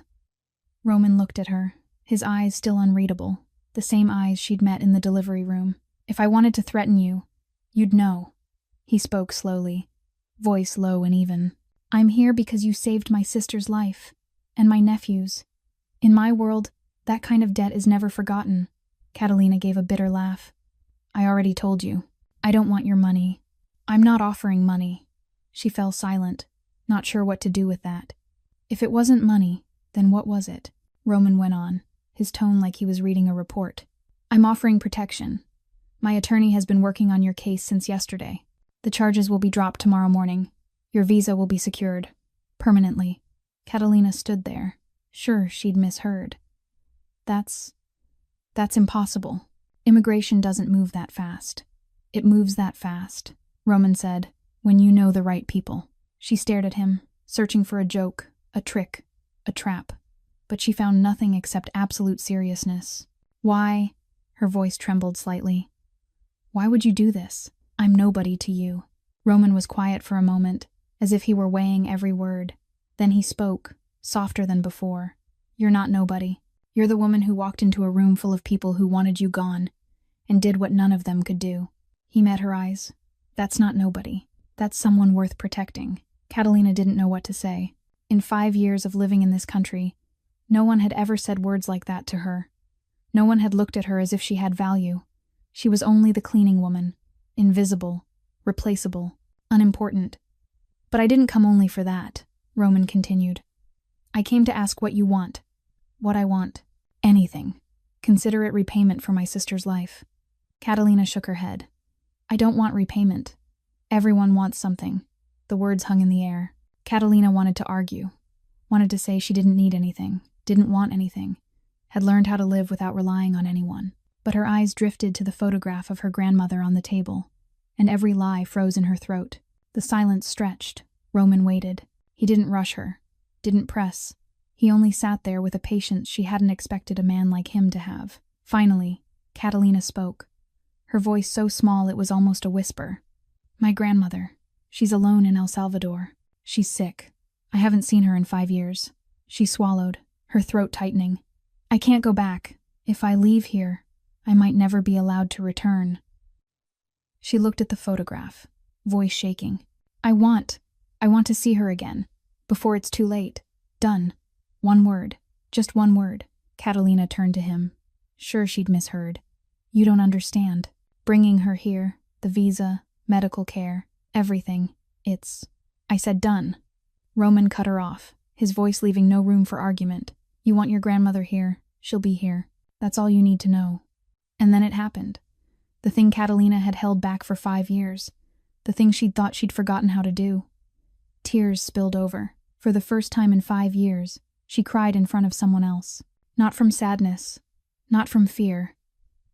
S1: Roman looked at her, his eyes still unreadable, the same eyes she'd met in the delivery room. "If I wanted to threaten you, you'd know." He spoke slowly, voice low and even. "I'm here because you saved my sister's life, and my nephew's. In my world, that kind of debt is never forgotten." Catalina gave a bitter laugh. "I already told you. I don't want your money. I'm not offering money." She fell silent, not sure what to do with that. "If it wasn't money, then what was it?" Roman went on, his tone like he was reading a report. "I'm offering protection. My attorney has been working on your case since yesterday. The charges will be dropped tomorrow morning. Your visa will be secured. Permanently." Catalina stood there, sure she'd misheard. That's impossible. Immigration doesn't move that fast." "It moves that fast," Roman said, "when you know the right people." She stared at him, searching for a joke, a trick, a trap. But she found nothing except absolute seriousness. "Why?" Her voice trembled slightly. "Why would you do this? I'm nobody to you." Roman was quiet for a moment, as if he were weighing every word. Then he spoke, softer than before. "You're not nobody. You're the woman who walked into a room full of people who wanted you gone, and did what none of them could do." He met her eyes. "That's not nobody. That's someone worth protecting." Catalina didn't know what to say. In 5 years of living in this country, no one had ever said words like that to her. No one had looked at her as if she had value. She was only the cleaning woman, invisible, replaceable, unimportant. "But I didn't come only for that," Roman continued. "I came to ask what you want." "What I want? Anything. Consider it repayment for my sister's life." Catalina shook her head. "I don't want repayment. Everyone wants something." The words hung in the air. Catalina wanted to argue, wanted to say she didn't need anything, didn't want anything, had learned how to live without relying on anyone. But her eyes drifted to the photograph of her grandmother on the table, and every lie froze in her throat. The silence stretched. Roman waited. He didn't rush her, didn't press. He only sat there with a patience she hadn't expected a man like him to have. Finally, Catalina spoke, her voice so small it was almost a whisper. "My grandmother. She's alone in El Salvador. She's sick. I haven't seen her in 5 years." She swallowed, her throat tightening. "I can't go back. If I leave here, I might never be allowed to return." She looked at the photograph, voice shaking. I want to see her again, before it's too late. Done. One word. Just one word." Catalina turned to him. Sure she'd misheard. "You don't understand. Bringing her here, the visa, medical care, everything. I said done." Roman cut her off, his voice leaving no room for argument. "You want your grandmother here. She'll be here. That's all you need to know." And then it happened. The thing Catalina had held back for 5 years. The thing she'd thought she'd forgotten how to do. Tears spilled over. For the first time in 5 years, she cried in front of someone else. Not from sadness, not from fear,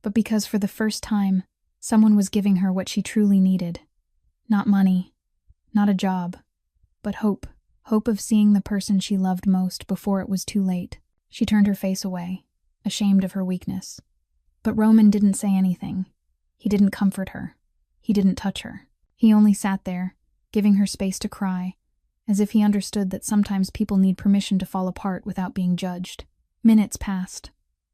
S1: but because for the first time, someone was giving her what she truly needed. Not money, not a job, but hope. Hope of seeing the person she loved most before it was too late. She turned her face away, ashamed of her weakness. But Roman didn't say anything. He didn't comfort her. He didn't touch her. He only sat there, giving her space to cry, as if he understood that sometimes people need permission to fall apart without being judged. Minutes passed.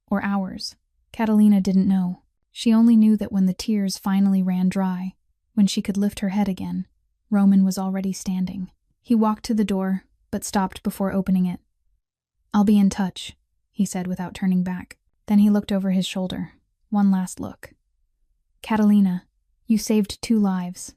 S1: Or hours. Catalina didn't know. She only knew that when the tears finally ran dry, when she could lift her head again, Roman was already standing. He walked to the door, but stopped before opening it. "I'll be in touch," he said without turning back. Then he looked over his shoulder. One last look. Catalina, you saved 2 lives.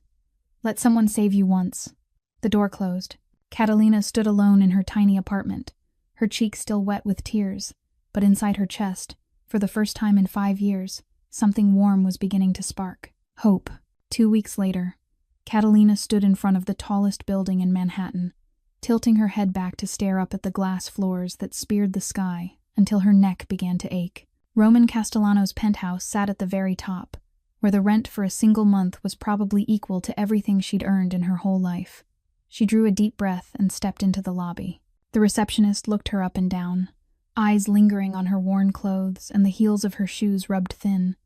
S1: Let someone save you once. The door closed. Catalina stood alone in her tiny apartment, her cheeks still wet with tears, but inside her chest, for the first time in 5 years, something warm was beginning to spark. Hope. 2 weeks later, Catalina stood in front of the tallest building in Manhattan, tilting her head back to stare up at the glass floors that speared the sky until her neck began to ache. Roman Castellano's penthouse sat at the very top, where the rent for a single month was probably equal to everything she'd earned in her whole life. She drew a deep breath and stepped into the lobby. The receptionist looked her up and down, eyes lingering on her worn clothes and the heels of her shoes rubbed thin.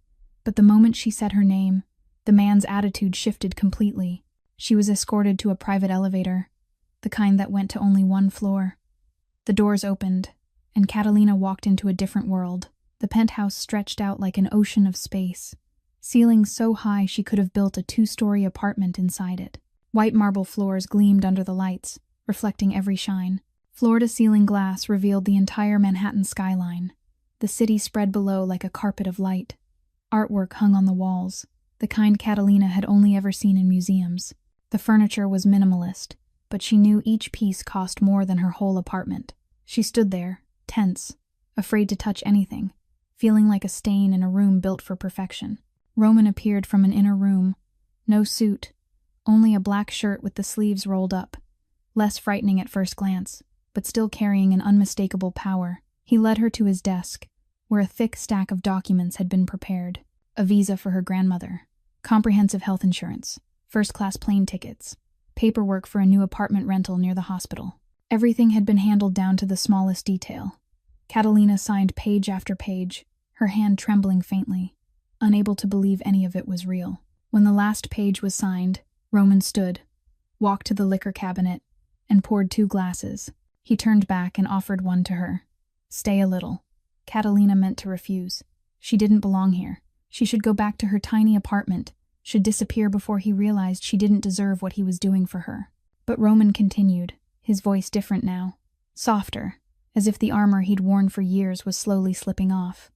S1: But the moment she said her name, the man's attitude shifted completely. She was escorted to a private elevator, the kind that went to only 1 floor. The doors opened, and Catalina walked into a different world. The penthouse stretched out like an ocean of space, ceilings so high she could have built a 2-story apartment inside it. White marble floors gleamed under the lights, reflecting every shine. Floor-to-ceiling glass revealed the entire Manhattan skyline. The city spread below like a carpet of light. Artwork hung on the walls, the kind Catalina had only ever seen in museums. The furniture was minimalist, but she knew each piece cost more than her whole apartment. She stood there, tense, afraid to touch anything, feeling like a stain in a room built for perfection. Roman appeared from an inner room. No suit, only a black shirt with the sleeves rolled up. Less frightening at first glance, but still carrying an unmistakable power. He led her to his desk, where a thick stack of documents had been prepared. A visa for her grandmother, comprehensive health insurance, first-class plane tickets, paperwork for a new apartment rental near the hospital. Everything had been handled down to the smallest detail. Catalina signed page after page, her hand trembling faintly, unable to believe any of it was real. When the last page was signed, Roman stood, walked to the liquor cabinet, and poured 2 glasses. He turned back and offered one to her. Stay a little. Catalina meant to refuse. She didn't belong here. She should go back to her tiny apartment, should disappear before he realized she didn't deserve what he was doing for her. But Roman continued, his voice different now, softer, as if the armor he'd worn for years was slowly slipping off.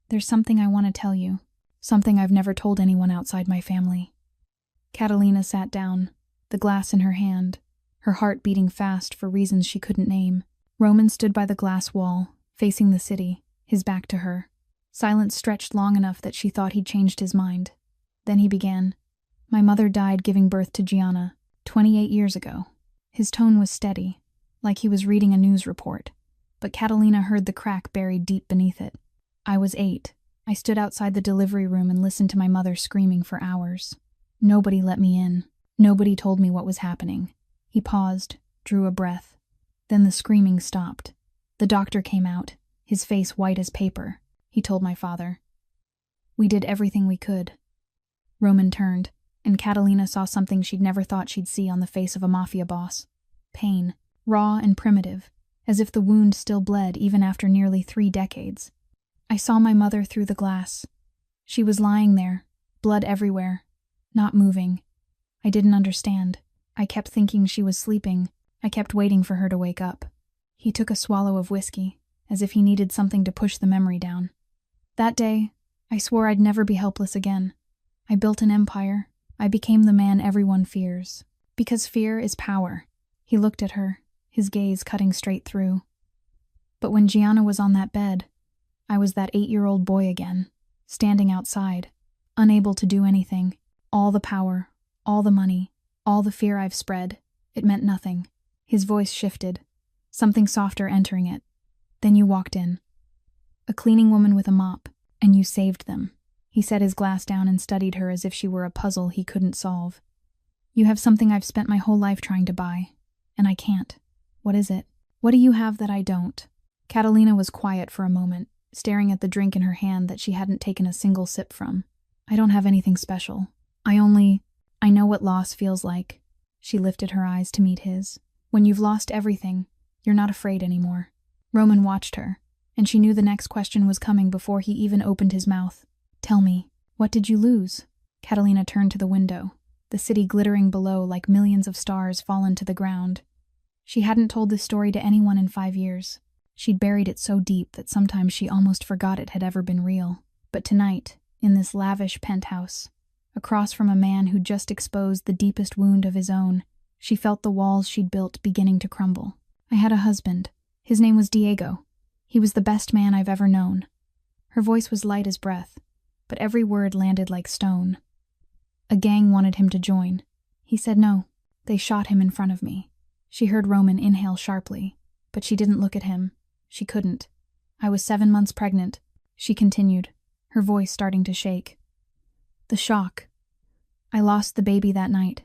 S1: There's something I want to tell you, something I've never told anyone outside my family. Catalina sat down, the glass in her hand, her heart beating fast for reasons she couldn't name. Roman stood by the glass wall, facing the city, his back to her. Silence stretched long enough that she thought he'd changed his mind. Then he began. My mother died giving birth to Gianna, 28 years ago. His tone was steady, like he was reading a news report, but Catalina heard the crack buried deep beneath it. I was 8. I stood outside the delivery room and listened to my mother screaming for hours. Nobody let me in. Nobody told me what was happening. He paused, drew a breath. Then the screaming stopped. The doctor came out, his face white as paper. He told my father. We did everything we could. Roman turned, and Catalina saw something she'd never thought she'd see on the face of a Mafia boss. Pain, raw and primitive, as if the wound still bled even after nearly 3 decades. I saw my mother through the glass. She was lying there, blood everywhere, not moving. I didn't understand. I kept thinking she was sleeping. I kept waiting for her to wake up. He took a swallow of whiskey, as if he needed something to push the memory down. That day, I swore I'd never be helpless again. I built an empire. I became the man everyone fears. Because fear is power. He looked at her, his gaze cutting straight through. But when Gianna was on that bed, I was that 8-year-old boy again, standing outside, unable to do anything. All the power, all the money, all the fear I've spread, it meant nothing. His voice shifted, something softer entering it. Then you walked in. A cleaning woman with a mop, and you saved them. He set his glass down and studied her as if she were a puzzle he couldn't solve. You have something I've spent my whole life trying to buy, and I can't. What is it? What do you have that I don't? Catalina was quiet for a moment, staring at the drink in her hand that she hadn't taken a single sip from. I don't have anything special. I know what loss feels like. She lifted her eyes to meet his. When you've lost everything, you're not afraid anymore. Roman watched her, and she knew the next question was coming before he even opened his mouth. Tell me, what did you lose? Catalina turned to the window, the city glittering below like millions of stars fallen to the ground. She hadn't told this story to anyone in 5 years. She'd buried it so deep that sometimes she almost forgot it had ever been real. But tonight, in this lavish penthouse, across from a man who'd just exposed the deepest wound of his own. She felt the walls she'd built beginning to crumble. I had a husband. His name was Diego. He was the best man I've ever known. Her voice was light as breath, but every word landed like stone. A gang wanted him to join. He said no. They shot him in front of me. She heard Roman inhale sharply, but she didn't look at him. She couldn't. I was 7 months pregnant, she continued, her voice starting to shake. The shock. I lost the baby that night.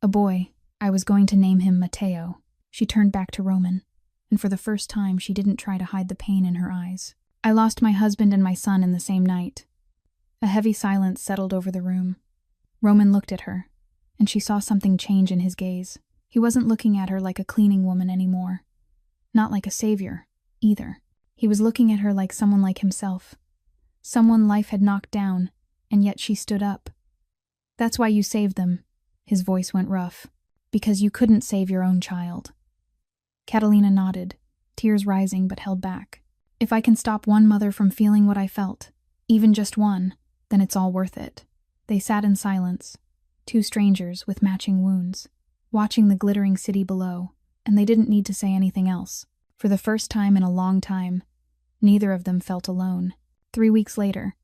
S1: A boy. I was going to name him Mateo. She turned back to Roman, and for the first time she didn't try to hide the pain in her eyes. I lost my husband and my son in the same night. A heavy silence settled over the room. Roman looked at her, and she saw something change in his gaze. He wasn't looking at her like a cleaning woman anymore. Not like a savior, either. He was looking at her like someone like himself. Someone life had knocked down, and yet she stood up. That's why you saved them. His voice went rough. Because you couldn't save your own child. Catalina nodded, tears rising but held back. If I can stop one mother from feeling what I felt, even just one, then it's all worth it. They sat in silence, two strangers with matching wounds, watching the glittering city below, and they didn't need to say anything else. For the first time in a long time, neither of them felt alone. 3 weeks later,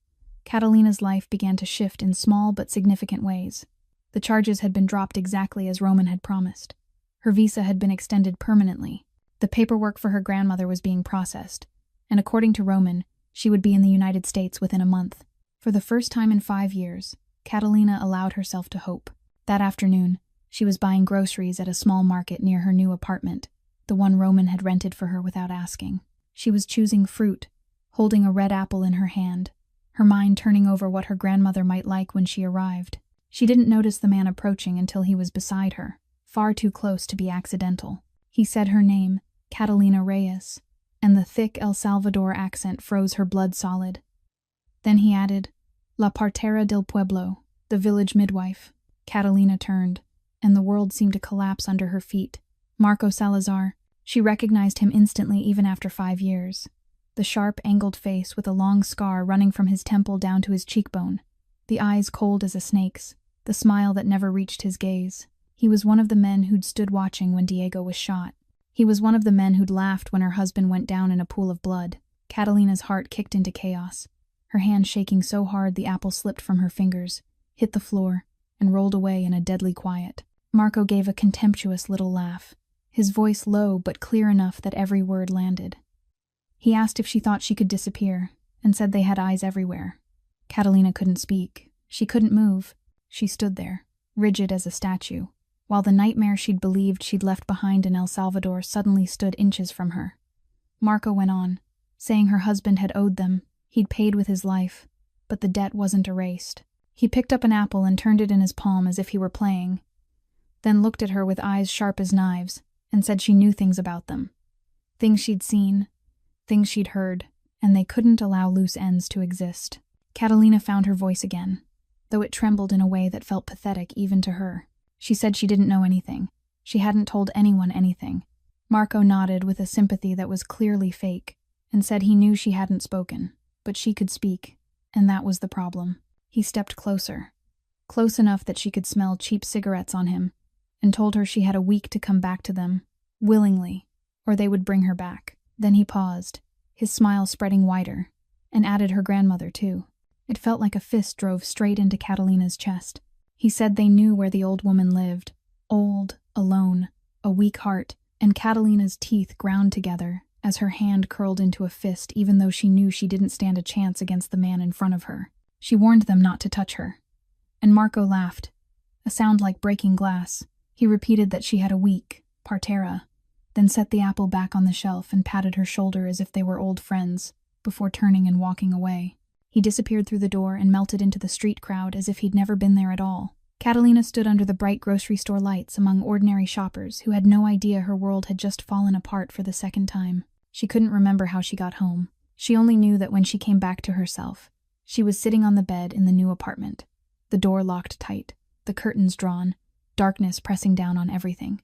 S1: Catalina's life began to shift in small but significant ways. The charges had been dropped exactly as Roman had promised. Her visa had been extended permanently. The paperwork for her grandmother was being processed, and according to Roman, she would be in the United States within a month. For the first time in 5 years, Catalina allowed herself to hope. That afternoon, she was buying groceries at a small market near her new apartment, the one Roman had rented for her without asking. She was choosing fruit, holding a red apple in her hand, her mind turning over what her grandmother might like when she arrived. She didn't notice the man approaching until he was beside her, far too close to be accidental. He said her name, Catalina Reyes, and the thick El Salvador accent froze her blood solid. Then he added, La partera del pueblo, the village midwife. Catalina turned, and the world seemed to collapse under her feet. Marco Salazar. She recognized him instantly even after 5 years. The sharp, angled face with a long scar running from his temple down to his cheekbone. The eyes cold as a snake's. The smile that never reached his gaze. He was one of the men who'd stood watching when Diego was shot. He was one of the men who'd laughed when her husband went down in a pool of blood. Catalina's heart kicked into chaos, her hand shaking so hard the apple slipped from her fingers, hit the floor, and rolled away in a deadly quiet. Marco gave a contemptuous little laugh, his voice low but clear enough that every word landed. He asked if she thought she could disappear, and said they had eyes everywhere. Catalina couldn't speak. She couldn't move. She stood there, rigid as a statue, while the nightmare she'd believed she'd left behind in El Salvador suddenly stood inches from her. Marco went on, saying her husband had owed them. He'd paid with his life, but the debt wasn't erased. He picked up an apple and turned it in his palm as if he were playing, then looked at her with eyes sharp as knives and said she knew things about them. Things she'd seen, things she'd heard, and they couldn't allow loose ends to exist. Catalina found her voice again, though it trembled in a way that felt pathetic even to her. She said she didn't know anything. She hadn't told anyone anything. Marco nodded with a sympathy that was clearly fake, and said he knew she hadn't spoken, but she could speak, and that was the problem. He stepped closer, close enough that she could smell cheap cigarettes on him, and told her she had a week to come back to them, willingly, or they would bring her back. Then he paused, his smile spreading wider, and added her grandmother too. It felt like a fist drove straight into Catalina's chest. He said they knew where the old woman lived, old, alone, a weak heart, and Catalina's teeth ground together as her hand curled into a fist even though she knew she didn't stand a chance against the man in front of her. She warned them not to touch her. And Marco laughed, a sound like breaking glass. He repeated that she had a week, partera, then set the apple back on the shelf and patted her shoulder as if they were old friends, before turning and walking away. He disappeared through the door and melted into the street crowd as if he'd never been there at all. Catalina stood under the bright grocery store lights among ordinary shoppers who had no idea her world had just fallen apart for the second time. She couldn't remember how she got home. She only knew that when she came back to herself, she was sitting on the bed in the new apartment, the door locked tight, the curtains drawn, darkness pressing down on everything.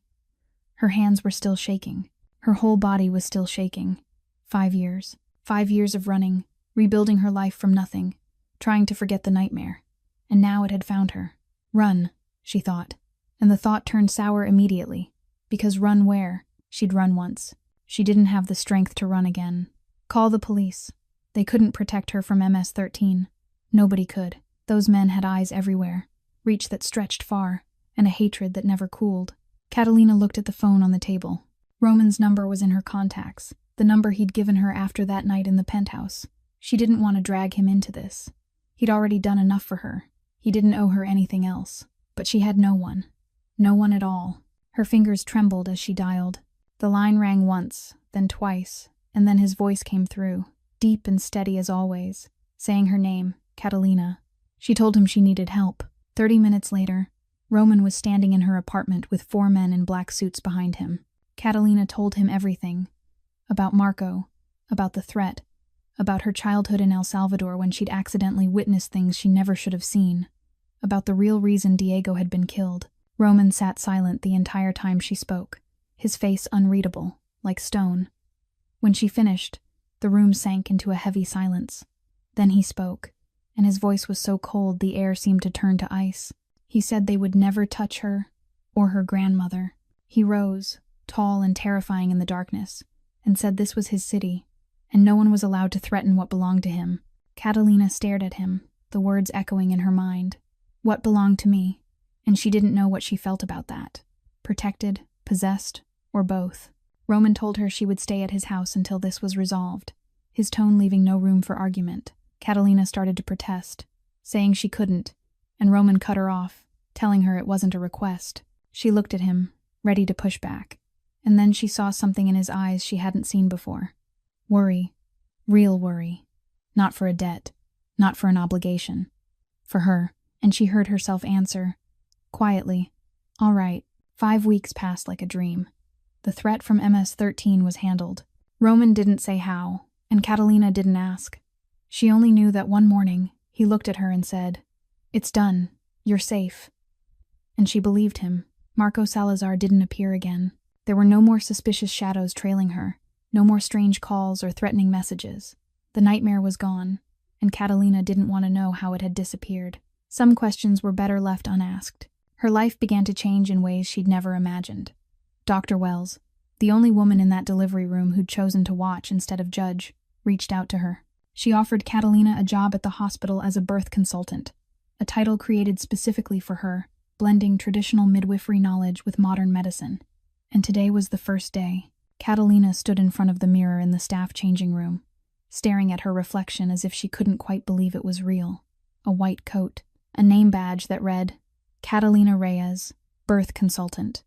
S1: Her hands were still shaking. Her whole body was still shaking. 5 years. 5 years of running, rebuilding her life from nothing, trying to forget the nightmare. And now it had found her. Run, she thought. And the thought turned sour immediately. Because run where? She'd run once. She didn't have the strength to run again. Call the police. They couldn't protect her from MS-13. Nobody could. Those men had eyes everywhere, reach that stretched far, and a hatred that never cooled. Catalina looked at the phone on the table. Roman's number was in her contacts, the number he'd given her after that night in the penthouse. She didn't want to drag him into this. He'd already done enough for her. He didn't owe her anything else. But she had no one. No one at all. Her fingers trembled as she dialed. The line rang once, then twice, and then his voice came through, deep and steady as always, saying her name, Catalina. She told him she needed help. 30 minutes later, Roman was standing in her apartment with 4 men in black suits behind him. Catalina told him everything. About Marco, about the threat, about her childhood in El Salvador when she'd accidentally witnessed things she never should have seen, about the real reason Diego had been killed. Roman sat silent the entire time she spoke, his face unreadable, like stone. When she finished, the room sank into a heavy silence. Then he spoke, and his voice was so cold the air seemed to turn to ice. He said they would never touch her, or her grandmother. He rose, tall and terrifying in the darkness, and said this was his city, and no one was allowed to threaten what belonged to him. Catalina stared at him, the words echoing in her mind. What belonged to me? And she didn't know what she felt about that. Protected, possessed, or both. Roman told her she would stay at his house until this was resolved, his tone leaving no room for argument. Catalina started to protest, saying she couldn't, and Roman cut her off, telling her it wasn't a request. She looked at him, ready to push back, and then she saw something in his eyes she hadn't seen before. Worry. Real worry. Not for a debt. Not for an obligation. For her. And she heard herself answer, quietly, "All right." 5 weeks passed like a dream. The threat from MS-13 was handled. Roman didn't say how, and Catalina didn't ask. She only knew that one morning, he looked at her and said, "It's done. You're safe." And she believed him. Marco Salazar didn't appear again. There were no more suspicious shadows trailing her, no more strange calls or threatening messages. The nightmare was gone, and Catalina didn't want to know how it had disappeared. Some questions were better left unasked. Her life began to change in ways she'd never imagined. Dr. Wells, the only woman in that delivery room who'd chosen to watch instead of judge, reached out to her. She offered Catalina a job at the hospital as a birth consultant, a title created specifically for her, blending traditional midwifery knowledge with modern medicine. And today was the first day. Catalina stood in front of the mirror in the staff changing room, staring at her reflection as if she couldn't quite believe it was real. A white coat, a name badge that read, Catalina Reyes, birth consultant.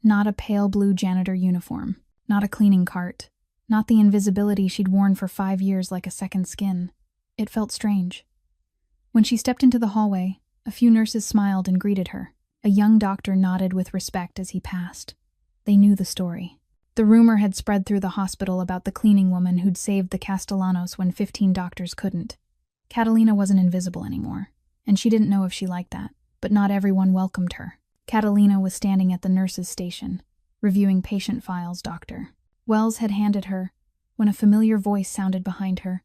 S1: Not a pale blue janitor uniform, not a cleaning cart, not the invisibility she'd worn for 5 years like a second skin. It felt strange. When she stepped into the hallway, a few nurses smiled and greeted her. A young doctor nodded with respect as he passed. They knew the story. The rumor had spread through the hospital about the cleaning woman who'd saved the Castellanos when 15 doctors couldn't. Catalina wasn't invisible anymore, and she didn't know if she liked that, but not everyone welcomed her. Catalina was standing at the nurse's station, reviewing patient files, Doctor. Wells had handed her, when a familiar voice sounded behind her.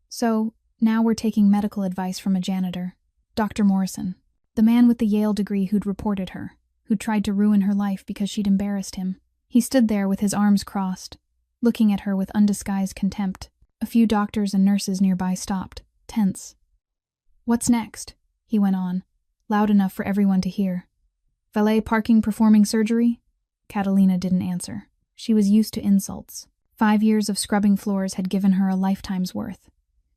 S1: So, now we're taking medical advice from a janitor, Dr. Morrison, the man with the Yale degree who'd reported her, who'd tried to ruin her life because she'd embarrassed him. He stood there with his arms crossed, looking at her with undisguised contempt. A few doctors and nurses nearby stopped, tense. "What's next?" he went on, loud enough for everyone to hear. "Valet parking performing surgery?" Catalina didn't answer. She was used to insults. 5 years of scrubbing floors had given her a lifetime's worth.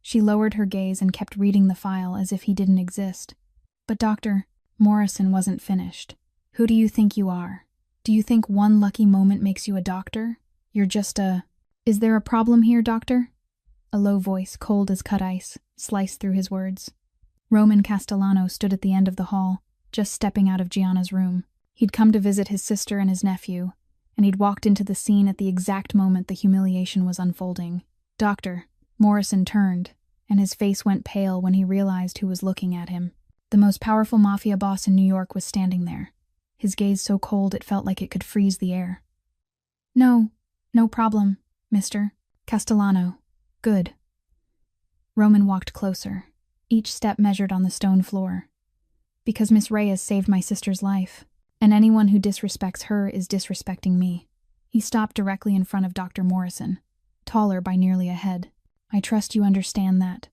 S1: She lowered her gaze and kept reading the file as if he didn't exist. "But Dr. Morrison wasn't finished. Who do you think you are? Do you think one lucky moment makes you a doctor? You're just a... Is there a problem here, doctor?" A low voice, cold as cut ice, sliced through his words. Roman Castellano stood at the end of the hall, just stepping out of Gianna's room. He'd come to visit his sister and his nephew, and he'd walked into the scene at the exact moment the humiliation was unfolding. "Doctor." Morrison turned, and his face went pale when he realized who was looking at him. The most powerful mafia boss in New York was standing there, his gaze so cold it felt like it could freeze the air. No problem, Mr. Castellano. Good." Roman walked closer, each step measured on the stone floor. Because Miss Reyes saved my sister's life, and anyone who disrespects her is disrespecting me. He stopped directly in front of Dr. Morrison, taller by nearly a head. I trust you understand that.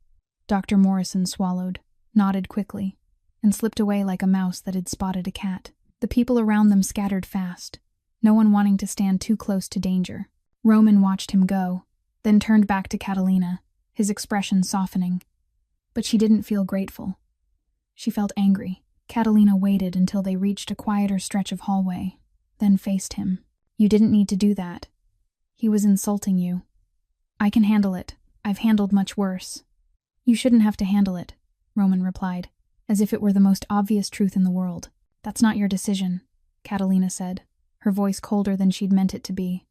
S1: Dr. Morrison swallowed, nodded quickly, and slipped away like a mouse that had spotted a cat. The people around them scattered fast, no one wanting to stand too close to danger. Roman watched him go, then turned back to Catalina, his expression softening. But she didn't feel grateful. She felt angry. Catalina waited until they reached a quieter stretch of hallway, then faced him. You didn't need to do that. He was insulting you. I can handle it. I've handled much worse. You shouldn't have to handle it, Roman replied, as if it were the most obvious truth in the world. That's not your decision, Catalina said, her voice colder than she'd meant it to be.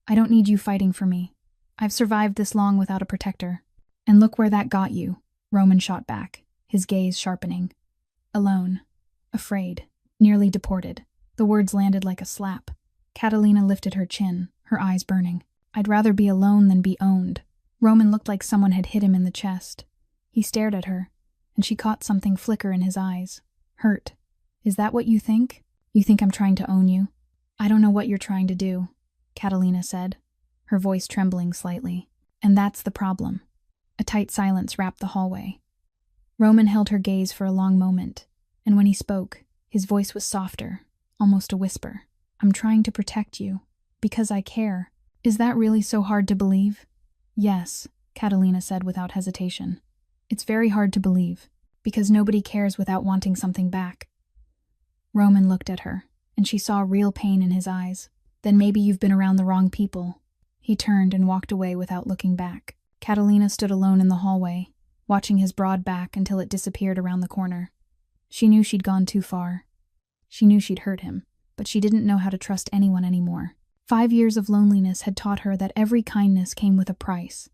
S1: I don't need you fighting for me. I've survived this long without a protector. And look where that got you, Roman shot back, his gaze sharpening. Alone. Afraid. Nearly deported. The words landed like a slap. Catalina lifted her chin, her eyes burning. I'd rather be alone than be owned. Roman looked like someone had hit him in the chest. He stared at her, and she caught something flicker in his eyes. Hurt. Is that what you think? You think I'm trying to own you? I don't know what you're trying to do, Catalina said, her voice trembling slightly. And that's the problem. A tight silence wrapped the hallway. Roman held her gaze for a long moment, and when he spoke, his voice was softer, almost a whisper. I'm trying to protect you, because I care. Is that really so hard to believe? Yes, Catalina said without hesitation. It's very hard to believe, because nobody cares without wanting something back. Roman looked at her, and she saw real pain in his eyes. Then maybe you've been around the wrong people. He turned and walked away without looking back. Catalina stood alone in the hallway, watching his broad back until it disappeared around the corner. She knew she'd gone too far. She knew she'd hurt him, but she didn't know how to trust anyone anymore. 5 years of loneliness had taught her that every kindness came with a price,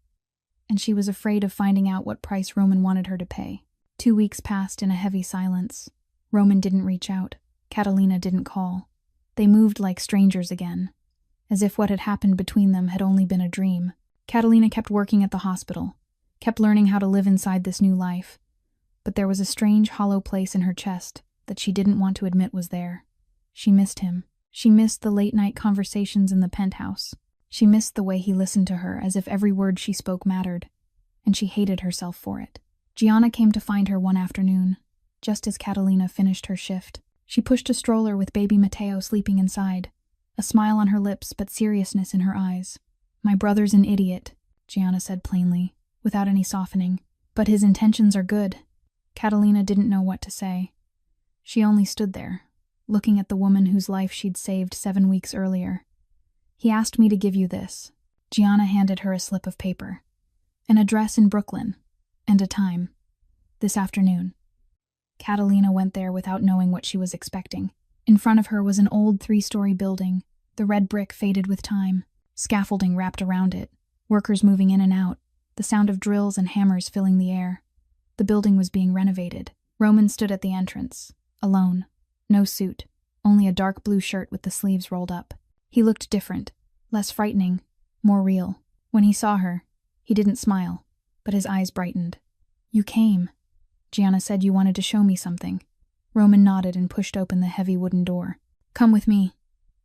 S1: and she was afraid of finding out what price Roman wanted her to pay. 2 weeks passed in a heavy silence. Roman didn't reach out. Catalina didn't call. They moved like strangers again, as if what had happened between them had only been a dream. Catalina kept working at the hospital, kept learning how to live inside this new life, but there was a strange hollow place in her chest that she didn't want to admit was there. She missed him. She missed the late-night conversations in the penthouse. She missed the way he listened to her as if every word she spoke mattered, and she hated herself for it. Gianna came to find her one afternoon, just as Catalina finished her shift. She pushed a stroller with baby Matteo sleeping inside, a smile on her lips but seriousness in her eyes. My brother's an idiot, Gianna said plainly, without any softening. But his intentions are good. Catalina didn't know what to say. She only stood there, looking at the woman whose life she'd saved 7 weeks earlier. He asked me to give you this. Gianna handed her a slip of paper. An address in Brooklyn, and a time. This afternoon. Catalina went there without knowing what she was expecting. In front of her was an old 3-story building, the red brick faded with time, scaffolding wrapped around it, workers moving in and out, the sound of drills and hammers filling the air. The building was being renovated. Roman stood at the entrance, alone. No suit, only a dark blue shirt with the sleeves rolled up. He looked different, less frightening, more real. When he saw her, he didn't smile, but his eyes brightened. You came. Gianna said you wanted to show me something. Roman nodded and pushed open the heavy wooden door. Come with me.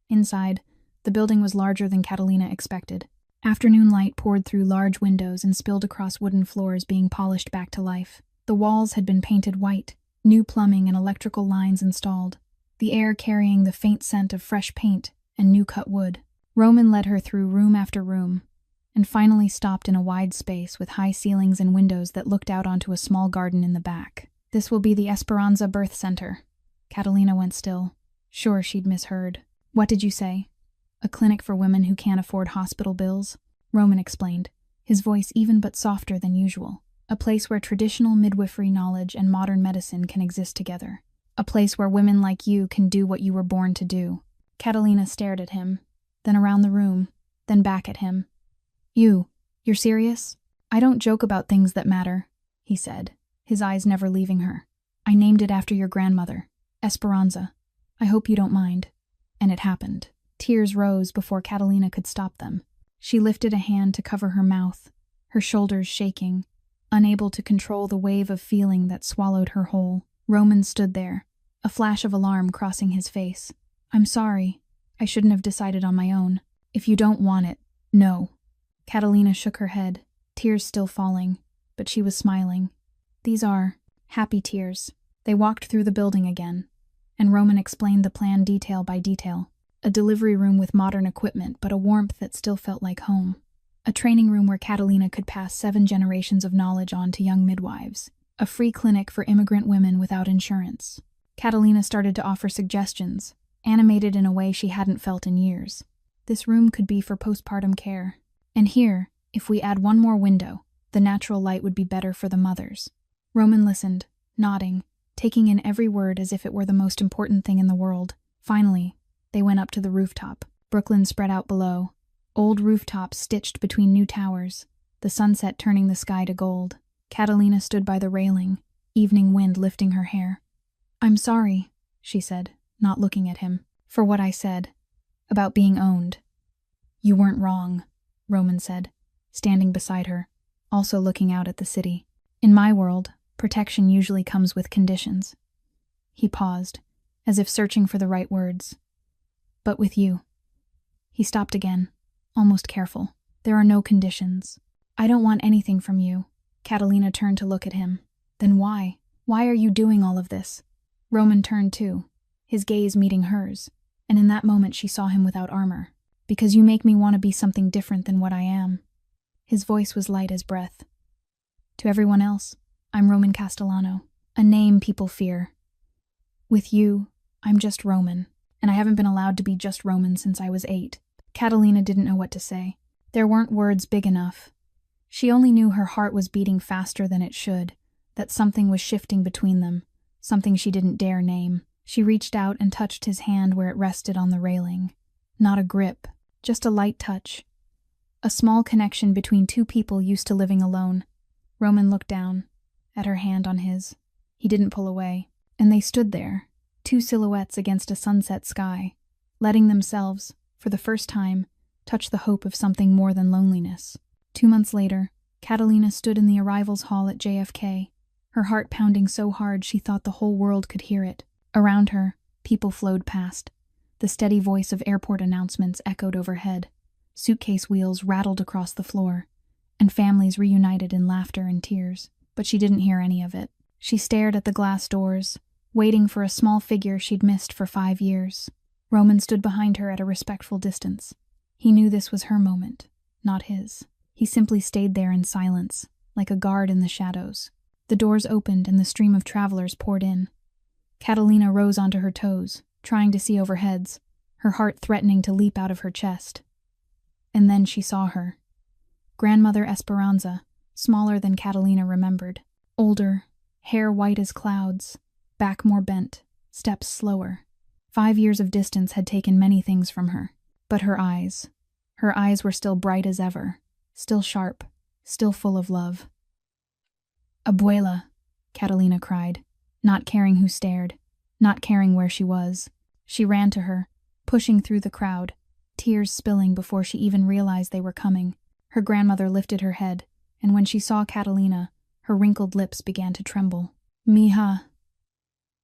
S1: Inside, the building was larger than Catalina expected. Afternoon light poured through large windows and spilled across wooden floors being polished back to life. The walls had been painted white, new plumbing and electrical lines installed, the air carrying the faint scent of fresh paint and new-cut wood. Roman led her through room after room, and finally stopped in a wide space with high ceilings and windows that looked out onto a small garden in the back. This will be the Esperanza Birth Center. Catalina went still. Sure, she'd misheard. What did you say? A clinic for women who can't afford hospital bills? Roman explained, his voice even but softer than usual. A place where traditional midwifery knowledge and modern medicine can exist together. A place where women like you can do what you were born to do. Catalina stared at him, then around the room, then back at him. You're serious? I don't joke about things that matter, he said, his eyes never leaving her. I named it after your grandmother, Esperanza. I hope you don't mind. And it happened. Tears rose before Catalina could stop them. She lifted a hand to cover her mouth, her shoulders shaking, unable to control the wave of feeling that swallowed her whole. Roman stood there, a flash of alarm crossing his face. "I'm sorry. I shouldn't have decided on my own. If you don't want it, no." Catalina shook her head, tears still falling, but she was smiling. "These are happy tears." They walked through the building again, and Roman explained the plan detail by detail. A delivery room with modern equipment, but a warmth that still felt like home. A training room where Catalina could pass 7 generations of knowledge on to young midwives. A free clinic for immigrant women without insurance. Catalina started to offer suggestions, animated in a way she hadn't felt in years. This room could be for postpartum care. And here, if we add one more window, the natural light would be better for the mothers. Roman listened, nodding, taking in every word as if it were the most important thing in the world. Finally, they went up to the rooftop. Brooklyn spread out below. Old rooftops stitched between new towers, the sunset turning the sky to gold. Catalina stood by the railing, evening wind lifting her hair. "I'm sorry," she said, not looking at him, "for what I said. About being owned." "You weren't wrong," Roman said, standing beside her, also looking out at the city. "In my world, protection usually comes with conditions." He paused, as if searching for the right words. "But with you." He stopped again, almost careful. "There are no conditions. I don't want anything from you." Catalina turned to look at him. "Then why? Why are you doing all of this?" Roman turned too, his gaze meeting hers, and in that moment she saw him without armor. "Because you make me want to be something different than what I am." His voice was light as breath. "To everyone else, I'm Roman Castellano, a name people fear. With you, I'm just Roman, and I haven't been allowed to be just Roman since I was 8. Catalina didn't know what to say. There weren't words big enough. She only knew her heart was beating faster than it should, that something was shifting between them, something she didn't dare name. She reached out and touched his hand where it rested on the railing. Not a grip, just a light touch. A small connection between two people used to living alone. Roman looked down, at her hand on his. He didn't pull away, and they stood there, 2 silhouettes against a sunset sky, letting themselves, for the first time, touch the hope of something more than loneliness. 2 months later, Catalina stood in the arrivals hall at JFK, her heart pounding so hard she thought the whole world could hear it. Around her, people flowed past. The steady voice of airport announcements echoed overhead. Suitcase wheels rattled across the floor, and families reunited in laughter and tears. But she didn't hear any of it. She stared at the glass doors, waiting for a small figure she'd missed for 5 years. Roman stood behind her at a respectful distance. He knew this was her moment, not his. He simply stayed there in silence, like a guard in the shadows. The doors opened and the stream of travelers poured in. Catalina rose onto her toes, trying to see over heads, her heart threatening to leap out of her chest. And then she saw her. Grandmother Esperanza, smaller than Catalina remembered. Older, hair white as clouds, back more bent, steps slower. 5 years of distance had taken many things from her. But her eyes were still bright as ever, still sharp, still full of love. "Abuela," Catalina cried, not caring who stared, not caring where she was. She ran to her, pushing through the crowd, tears spilling before she even realized they were coming. Her grandmother lifted her head, and when she saw Catalina, her wrinkled lips began to tremble. "Mija."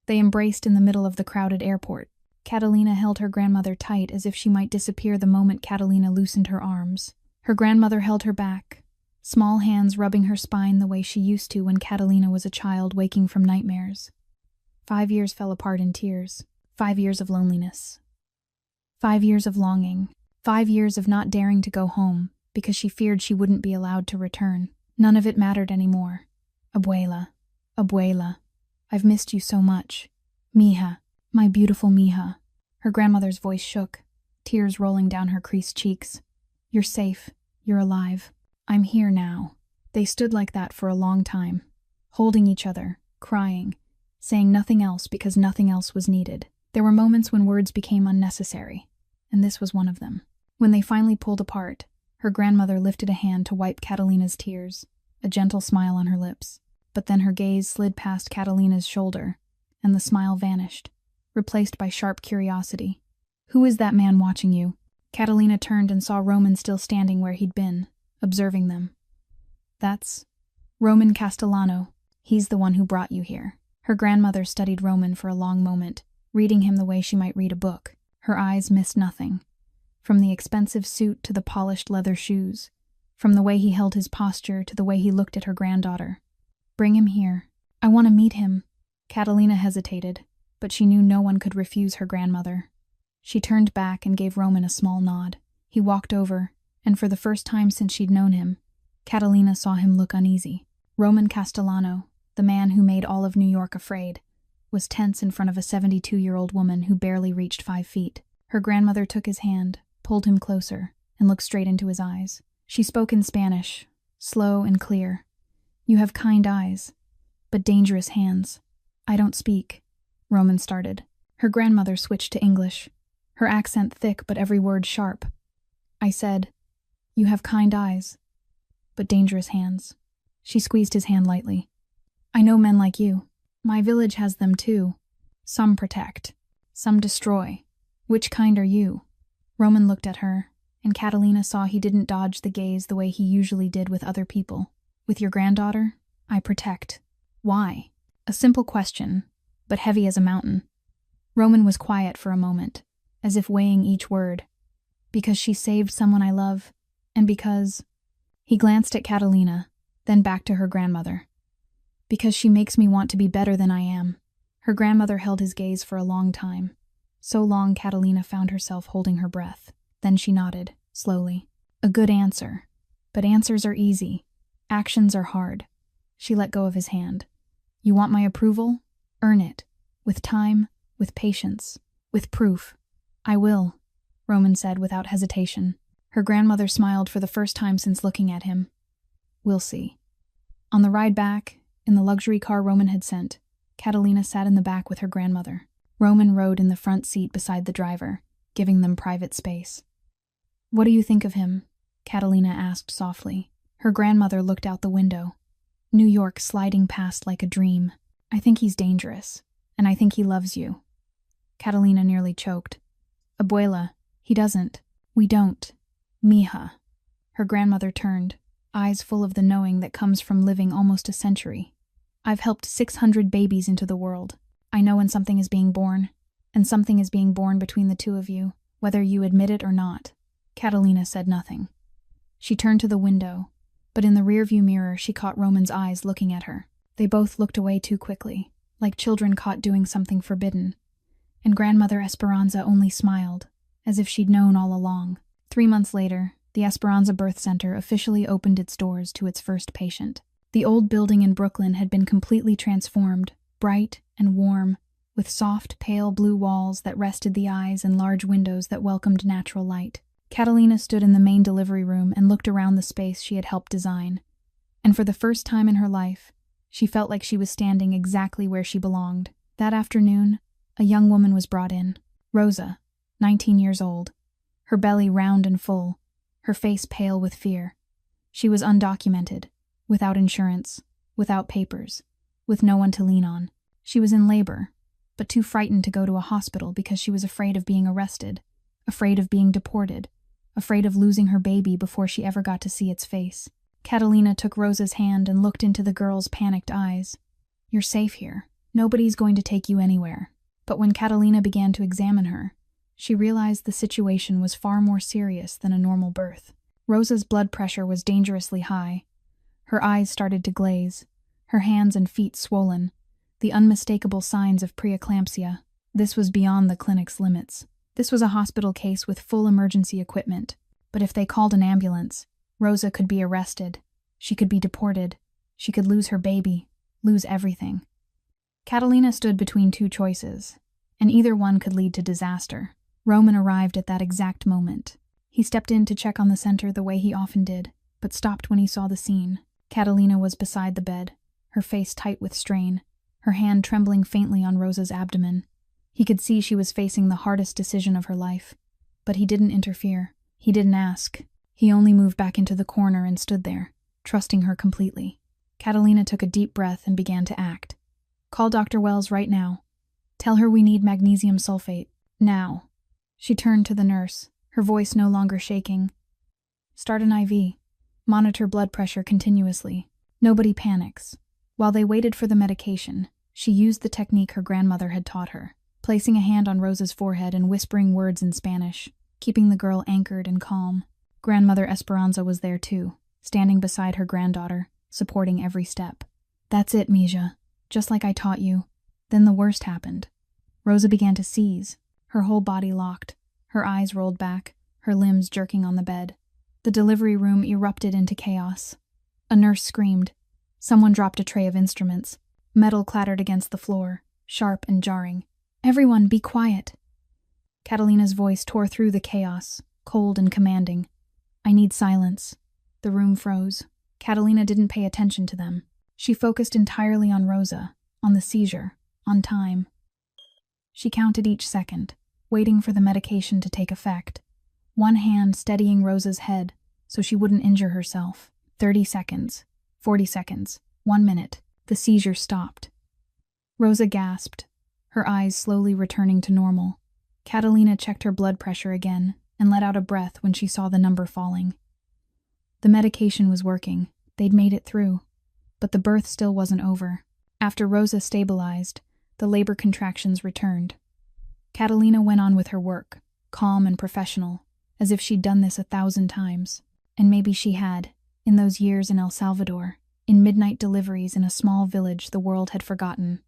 S1: They embraced in the middle of the crowded airport. Catalina held her grandmother tight as if she might disappear the moment Catalina loosened her arms. Her grandmother held her back, small hands rubbing her spine the way she used to when Catalina was a child waking from nightmares. 5 years fell apart in tears. 5 years of loneliness. 5 years of longing. 5 years of not daring to go home because she feared she wouldn't be allowed to return. None of it mattered anymore. "Abuela, abuela, I've missed you so much. Mija, my beautiful Mija." Her grandmother's voice shook, tears rolling down her creased cheeks. "You're safe. You're alive. I'm here now." They stood like that for a long time, holding each other, crying, saying nothing else because nothing else was needed. There were moments when words became unnecessary, and this was one of them. When they finally pulled apart, her grandmother lifted a hand to wipe Catalina's tears, a gentle smile on her lips. But then her gaze slid past Catalina's shoulder, and the smile vanished, replaced by sharp curiosity. "Who is that man watching you?" Catalina turned and saw Roman still standing where he'd been, observing them. That's Roman Castellano. He's the one who brought you here. Her grandmother studied Roman for a long moment, reading him the way she might read a book. Her eyes missed nothing. From the expensive suit to the polished leather shoes. From the way he held his posture to the way he looked at her granddaughter. Bring him here. I want to meet him. Catalina hesitated, but she knew no one could refuse her grandmother. She turned back and gave Roman a small nod. He walked over, and for the first time since she'd known him, Catalina saw him look uneasy. Roman Castellano, the man who made all of New York afraid, was tense in front of a 72-year-old woman who barely reached 5 feet. Her grandmother took his hand, pulled him closer, and looked straight into his eyes. She spoke in Spanish, slow and clear. You have kind eyes, but dangerous hands. I don't speak, Roman started. Her grandmother switched to English, her accent thick but every word sharp. I said, you have kind eyes, but dangerous hands. She squeezed his hand lightly. I know men like you. My village has them too. Some protect, some destroy. Which kind are you? Roman looked at her, and Catalina saw he didn't dodge the gaze the way he usually did with other people. With your granddaughter, I protect. Why? A simple question, but heavy as a mountain. Roman was quiet for a moment, as if weighing each word. Because she saved someone I love, and because... He glanced at Catalina, then back to her grandmother. Because she makes me want to be better than I am. Her grandmother held his gaze for a long time. So long Catalina found herself holding her breath. Then she nodded, slowly. A good answer. But answers are easy. Actions are hard. She let go of his hand. You want my approval? Earn it. With time, with patience, with proof. I will, Roman said without hesitation. Her grandmother smiled for the first time since looking at him. We'll see. On the ride back, in the luxury car Roman had sent, Catalina sat in the back with her grandmother. Roman rode in the front seat beside the driver, giving them private space. What do you think of him? Catalina asked softly. Her grandmother looked out the window. New York sliding past like a dream. I think he's dangerous, and I think he loves you. Catalina nearly choked. Abuela, he doesn't. We don't. Mija. Her grandmother turned, eyes full of the knowing that comes from living almost a century. I've helped 600 babies into the world. I know when something is being born, and something is being born between the two of you, whether you admit it or not. Catalina said nothing. She turned to the window, but in the rearview mirror she caught Roman's eyes looking at her. They both looked away too quickly, like children caught doing something forbidden. And Grandmother Esperanza only smiled, as if she'd known all along. 3 months later, the Esperanza Birth Center officially opened its doors to its first patient. The old building in Brooklyn had been completely transformed, bright and warm, with soft, pale blue walls that rested the eyes and large windows that welcomed natural light. Catalina stood in the main delivery room and looked around the space she had helped design. And for the first time in her life, she felt like she was standing exactly where she belonged. That afternoon, a young woman was brought in. Rosa, 19 years old. Her belly round and full, her face pale with fear. She was undocumented, without insurance, without papers, with no one to lean on. She was in labor, but too frightened to go to a hospital because she was afraid of being arrested, afraid of being deported, afraid of losing her baby before she ever got to see its face. Catalina took Rosa's hand and looked into the girl's panicked eyes. You're safe here. Nobody's going to take you anywhere. But when Catalina began to examine her, she realized the situation was far more serious than a normal birth. Rosa's blood pressure was dangerously high. Her eyes started to glaze, her hands and feet swollen, the unmistakable signs of preeclampsia. This was beyond the clinic's limits. This was a hospital case with full emergency equipment, but if they called an ambulance, Rosa could be arrested, she could be deported, she could lose her baby, lose everything. Catalina stood between two choices, and either one could lead to disaster. Roman arrived at that exact moment. He stepped in to check on the center the way he often did, but stopped when he saw the scene. Catalina was beside the bed, her face tight with strain, her hand trembling faintly on Rosa's abdomen. He could see she was facing the hardest decision of her life, but he didn't interfere. He didn't ask. He only moved back into the corner and stood there, trusting her completely. Catalina took a deep breath and began to act. Call Dr. Wells right now. Tell her we need magnesium sulfate. Now. She turned to the nurse, her voice no longer shaking. Start an IV. Monitor blood pressure continuously. Nobody panics. While they waited for the medication, she used the technique her grandmother had taught her, placing a hand on Rosa's forehead and whispering words in Spanish, keeping the girl anchored and calm. Grandmother Esperanza was there too, standing beside her granddaughter, supporting every step. "That's it, Misha. Just like I taught you." Then the worst happened. Rosa began to seize, her whole body locked, her eyes rolled back, her limbs jerking on the bed. The delivery room erupted into chaos. A nurse screamed. Someone dropped a tray of instruments. Metal clattered against the floor, sharp and jarring. "Everyone, be quiet." Catalina's voice tore through the chaos, cold and commanding. "I need silence." The room froze. Catalina didn't pay attention to them. She focused entirely on Rosa, on the seizure, on time. She counted each second, waiting for the medication to take effect. One hand steadying Rosa's head so she wouldn't injure herself. 30 seconds, 40 seconds, 1 minute. The seizure stopped. Rosa gasped, her eyes slowly returning to normal. Catalina checked her blood pressure again and let out a breath when she saw the number falling. The medication was working. They'd made it through. But the birth still wasn't over. After Rosa stabilized, the labor contractions returned. Catalina went on with her work, calm and professional, as if she'd done this 1,000 times. And maybe she had, in those years in El Salvador, in midnight deliveries in a small village the world had forgotten.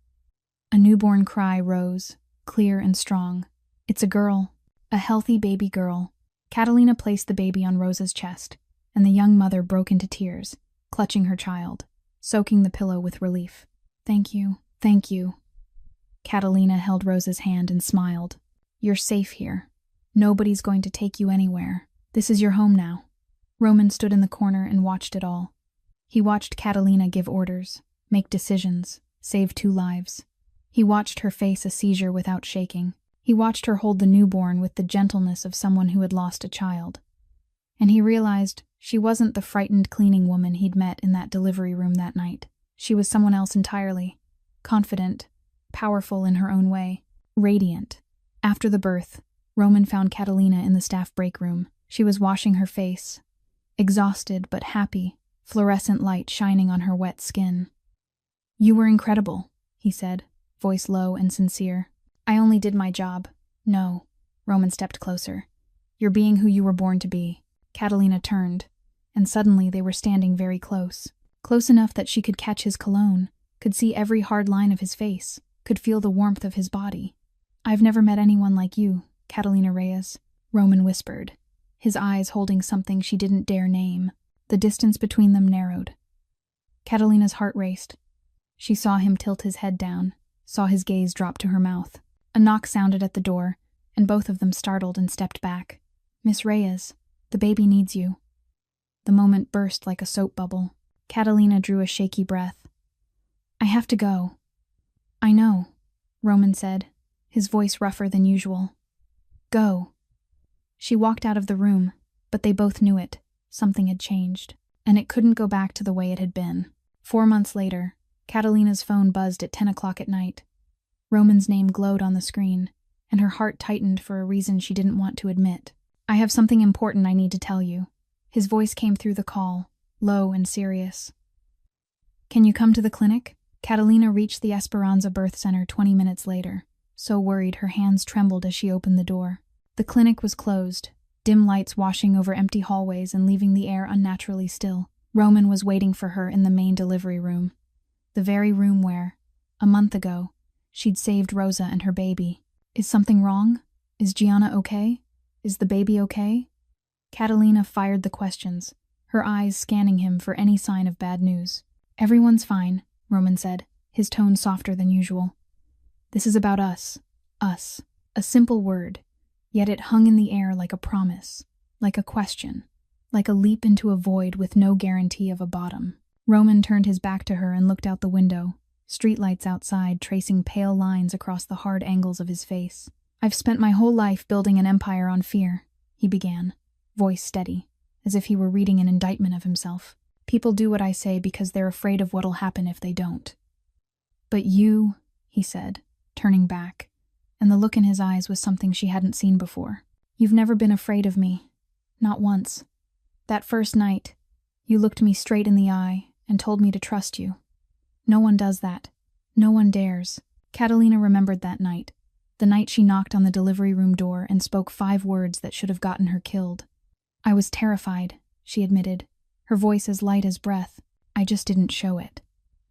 S1: A newborn cry rose, clear and strong. "It's a girl, a healthy baby girl." Catalina placed the baby on Rosa's chest, and the young mother broke into tears, clutching her child, soaking the pillow with relief. "Thank you, thank you." Catalina held Rosa's hand and smiled. "You're safe here. Nobody's going to take you anywhere. This is your home now." Roman stood in the corner and watched it all. He watched Catalina give orders, make decisions, save 2 lives. He watched her face a seizure without shaking. He watched her hold the newborn with the gentleness of someone who had lost a child. And he realized she wasn't the frightened cleaning woman he'd met in that delivery room that night. She was someone else entirely. Confident, powerful in her own way, radiant. After the birth, Roman found Catalina in the staff break room. She was washing her face, exhausted but happy, fluorescent light shining on her wet skin. "You were incredible," he said, voice low and sincere. "I only did my job." "No." Roman stepped closer. "You're being who you were born to be." Catalina turned, and suddenly they were standing very close. Close enough that she could catch his cologne, could see every hard line of his face, could feel the warmth of his body. "I've never met anyone like you, Catalina Reyes," Roman whispered, his eyes holding something she didn't dare name. The distance between them narrowed. Catalina's heart raced. She saw him tilt his head down, saw his gaze drop to her mouth. A knock sounded at the door, and both of them startled and stepped back. "Miss Reyes, the baby needs you." The moment burst like a soap bubble. Catalina drew a shaky breath. "I have to go." "I know," Roman said, his voice rougher than usual. "Go." She walked out of the room, but they both knew it. Something had changed, and it couldn't go back to the way it had been. 4 months later, Catalina's phone buzzed at 10 o'clock at night. Roman's name glowed on the screen, and her heart tightened for a reason she didn't want to admit. "I have something important I need to tell you." His voice came through the call, low and serious. "Can you come to the clinic?" Catalina reached the Esperanza Birth Center 20 minutes later, so worried her hands trembled as she opened the door. The clinic was closed, dim lights washing over empty hallways and leaving the air unnaturally still. Roman was waiting for her in the main delivery room, the very room where, a month ago, she'd saved Rosa and her baby. "Is something wrong? Is Gianna okay? Is the baby okay?" Catalina fired the questions, her eyes scanning him for any sign of bad news. "Everyone's fine," Roman said, his tone softer than usual. "This is about us. Us." A simple word, yet it hung in the air like a promise, like a question, like a leap into a void with no guarantee of a bottom. Roman turned his back to her and looked out the window, streetlights outside tracing pale lines across the hard angles of his face. "I've spent my whole life building an empire on fear," he began, voice steady, as if he were reading an indictment of himself. "People do what I say because they're afraid of what'll happen if they don't. But you," he said, turning back, and the look in his eyes was something she hadn't seen before. "You've never been afraid of me. Not once. That first night, you looked me straight in the eye and told me to trust you. No one does that. No one dares. Catalina remembered that night. The night she knocked on the delivery room door and spoke 5 words that should have gotten her killed. I was terrified, she admitted, her voice as light as breath. I just didn't show it.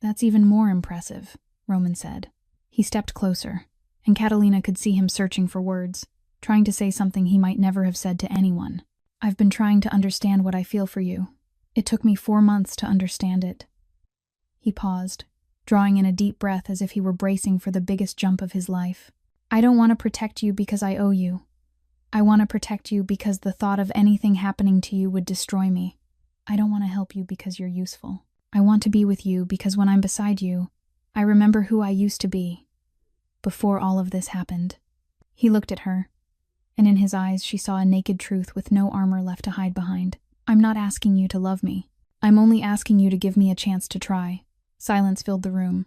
S1: That's even more impressive, Roman said. He stepped closer, and Catalina could see him searching for words, trying to say something he might never have said to anyone. I've been trying to understand what I feel for you. It took me 4 months to understand it. He paused, drawing in a deep breath as if he were bracing for the biggest jump of his life. I don't want to protect you because I owe you. I want to protect you because the thought of anything happening to you would destroy me. I don't want to help you because you're useful. I want to be with you because when I'm beside you, I remember who I used to be, before all of this happened. He looked at her, and in his eyes she saw a naked truth with no armor left to hide behind. I'm not asking you to love me. I'm only asking you to give me a chance to try. Silence filled the room.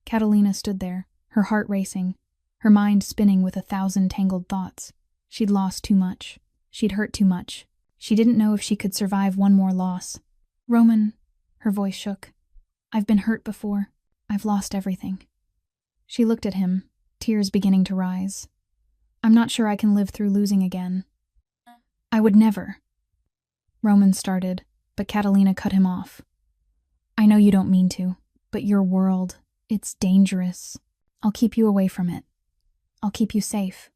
S1: Catalina stood there, her heart racing, her mind spinning with 1,000 tangled thoughts. She'd lost too much. She'd hurt too much. She didn't know if she could survive one more loss. Roman, her voice shook. I've been hurt before. I've lost everything. She looked at him, tears beginning to rise. I'm not sure I can live through losing again. I would never. Roman started, but Catalina cut him off. I know you don't mean to, but your world, it's dangerous. I'll keep you away from it. I'll keep you safe.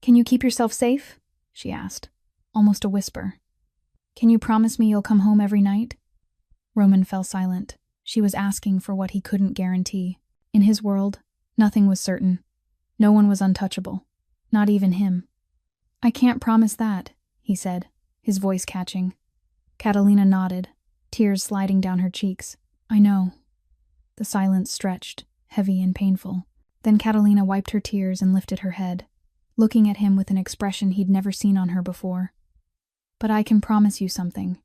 S1: Can you keep yourself safe? She asked, almost a whisper. Can you promise me you'll come home every night? Roman fell silent. She was asking for what he couldn't guarantee. In his world, nothing was certain. No one was untouchable. Not even him. I can't promise that, he said, his voice catching. Catalina nodded, tears sliding down her cheeks. I know. The silence stretched, heavy and painful. Then Catalina wiped her tears and lifted her head, looking at him with an expression he'd never seen on her before. But I can promise you something,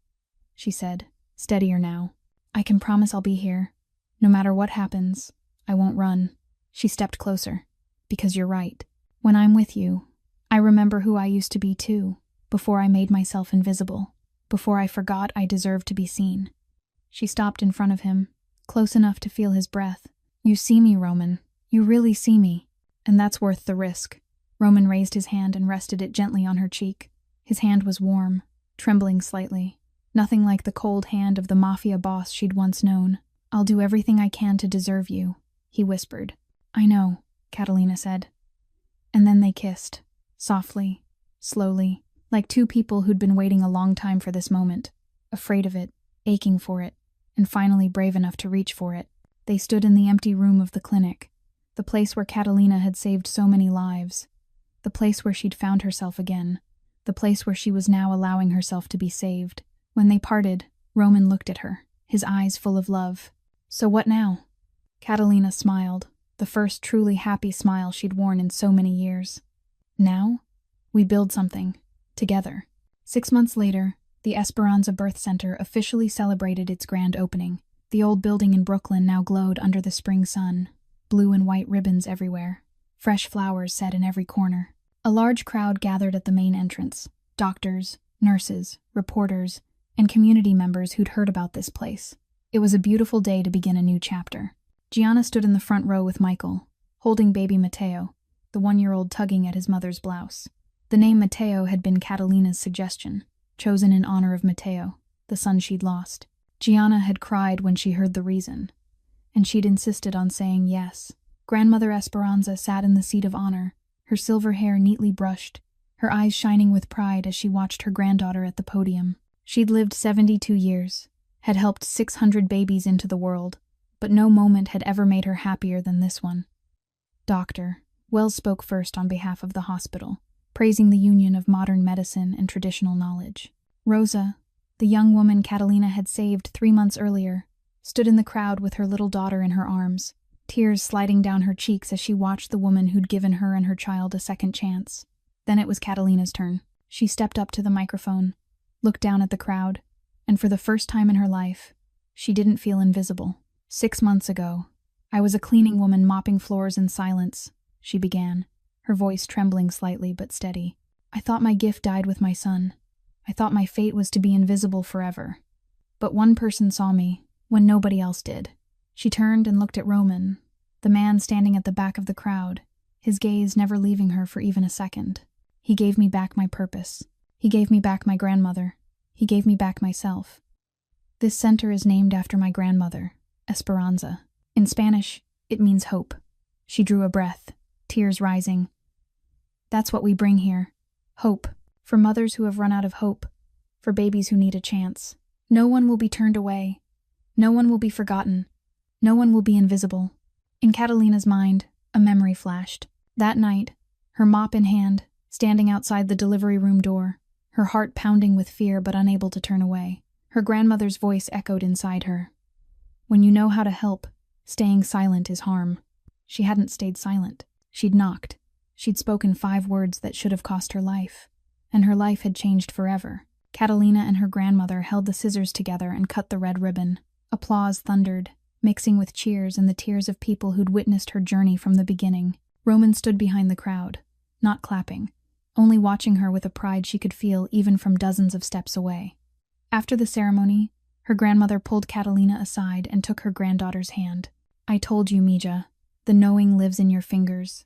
S1: she said, steadier now. I can promise I'll be here. No matter what happens, I won't run. She stepped closer. Because you're right. When I'm with you, I remember who I used to be too, before I made myself invisible, before I forgot I deserved to be seen. She stopped in front of him, close enough to feel his breath. You see me, Roman. You really see me. And that's worth the risk. Roman raised his hand and rested it gently on her cheek. His hand was warm, trembling slightly. Nothing like the cold hand of the Mafia boss she'd once known. I'll do everything I can to deserve you, he whispered. I know, Catalina said. And then they kissed, softly, slowly, like two people who'd been waiting a long time for this moment, afraid of it, aching for it, and finally brave enough to reach for it. They stood in the empty room of the clinic, the place where Catalina had saved so many lives, the place where she'd found herself again, the place where she was now allowing herself to be saved. When they parted, Roman looked at her, his eyes full of love. So what now? Catalina smiled, the first truly happy smile she'd worn in so many years. Now, we build something, together. 6 months later, the Esperanza Birth Center officially celebrated its grand opening. The old building in Brooklyn now glowed under the spring sun, blue and white ribbons everywhere, fresh flowers set in every corner. A large crowd gathered at the main entrance, doctors, nurses, reporters, and community members who'd heard about this place. It was a beautiful day to begin a new chapter. Gianna stood in the front row with Michael, holding baby Matteo, the 1-year-old tugging at his mother's blouse. The name Matteo had been Catalina's suggestion, chosen in honor of Matteo, the son she'd lost. Gianna had cried when she heard the reason, and she'd insisted on saying yes. Grandmother Esperanza sat in the seat of honor, her silver hair neatly brushed, her eyes shining with pride as she watched her granddaughter at the podium. She'd lived 72 years, had helped 600 babies into the world, but no moment had ever made her happier than this one. Doctor Wells spoke first on behalf of the hospital, praising the union of modern medicine and traditional knowledge. Rosa, the young woman Catalina had saved 3 months earlier, stood in the crowd with her little daughter in her arms, tears sliding down her cheeks as she watched the woman who'd given her and her child a second chance. Then it was Catalina's turn. She stepped up to the microphone, looked down at the crowd, and for the first time in her life, she didn't feel invisible. 6 months ago, I was a cleaning woman mopping floors in silence, she began, her voice trembling slightly but steady. I thought my gift died with my son. I thought my fate was to be invisible forever. But one person saw me, when nobody else did. She turned and looked at Roman, the man standing at the back of the crowd, his gaze never leaving her for even a second. He gave me back my purpose. He gave me back my grandmother. He gave me back myself. This center is named after my grandmother, Esperanza. In Spanish, it means hope. She drew a breath, tears rising. That's what we bring here. Hope. For mothers who have run out of hope. For babies who need a chance. No one will be turned away. No one will be forgotten. No one will be invisible. In Catalina's mind, a memory flashed. That night, her mop in hand, standing outside the delivery room door, her heart pounding with fear but unable to turn away. Her grandmother's voice echoed inside her. When you know how to help, staying silent is harm. She hadn't stayed silent. She'd knocked. She'd spoken 5 words that should have cost her life. And her life had changed forever. Catalina and her grandmother held the scissors together and cut the red ribbon. Applause thundered, mixing with cheers and the tears of people who'd witnessed her journey from the beginning. Roman stood behind the crowd, not clapping, only watching her with a pride she could feel even from dozens of steps away. After the ceremony, her grandmother pulled Catalina aside and took her granddaughter's hand. I told you, Mija, the knowing lives in your fingers.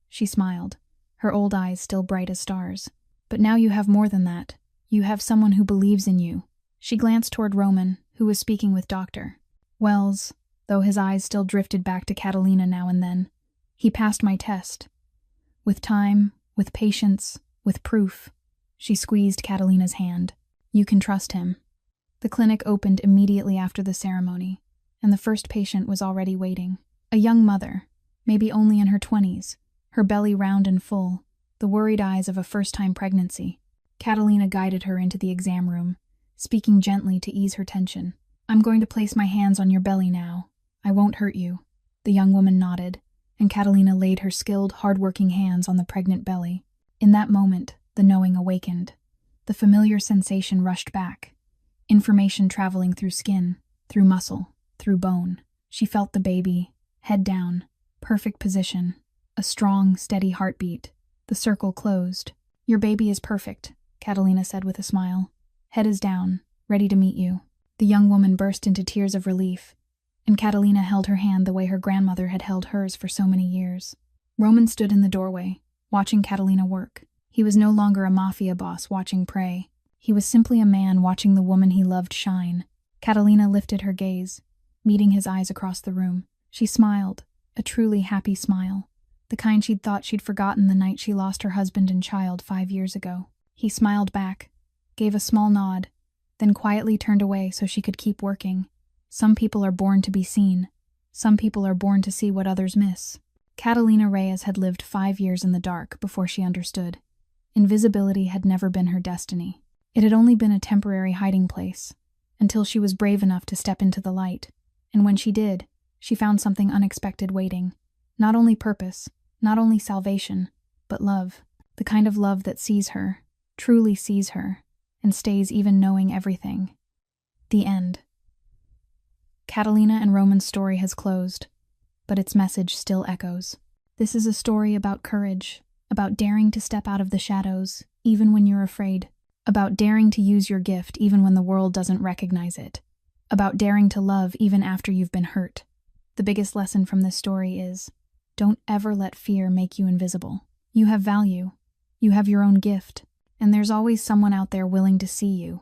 S1: She smiled, her old eyes still bright as stars. But now you have more than that. You have someone who believes in you. She glanced toward Roman, who was speaking with Dr. Wells, though his eyes still drifted back to Catalina now and then. He passed my test. With time, with patience, with proof. She squeezed Catalina's hand. You can trust him. The clinic opened immediately after the ceremony, and the first patient was already waiting. A young mother, maybe only in her 20s, her belly round and full, the worried eyes of a first-time pregnancy. Catalina guided her into the exam room, speaking gently to ease her tension. I'm going to place my hands on your belly now. I won't hurt you. The young woman nodded, and Catalina laid her skilled, hard-working hands on the pregnant belly. In that moment, the knowing awakened. The familiar sensation rushed back. Information traveling through skin, through muscle, through bone. She felt the baby, head down, perfect position, a strong, steady heartbeat. The circle closed. Your baby is perfect, Catalina said with a smile. Head is down, ready to meet you. The young woman burst into tears of relief, and Catalina held her hand the way her grandmother had held hers for so many years. Roman stood in the doorway, watching Catalina work. He was no longer a mafia boss watching prey. He was simply a man watching the woman he loved shine. Catalina lifted her gaze, meeting his eyes across the room. She smiled, a truly happy smile, the kind she'd thought she'd forgotten the night she lost her husband and child 5 years ago. He smiled back, gave a small nod, then quietly turned away so she could keep working. Some people are born to be seen. Some people are born to see what others miss. Catalina Reyes had lived 5 years in the dark before she understood. Invisibility had never been her destiny. It had only been a temporary hiding place, until she was brave enough to step into the light. And when she did, she found something unexpected waiting. Not only purpose, not only salvation, but love. The kind of love that sees her, truly sees her, and stays even knowing everything. The end. Catalina and Roman's story has closed, but its message still echoes. This is a story about courage, about daring to step out of the shadows, even when you're afraid, about daring to use your gift even when the world doesn't recognize it, about daring to love even after you've been hurt. The biggest lesson from this story is, don't ever let fear make you invisible. You have value. You have your own gift, and there's always someone out there willing to see you,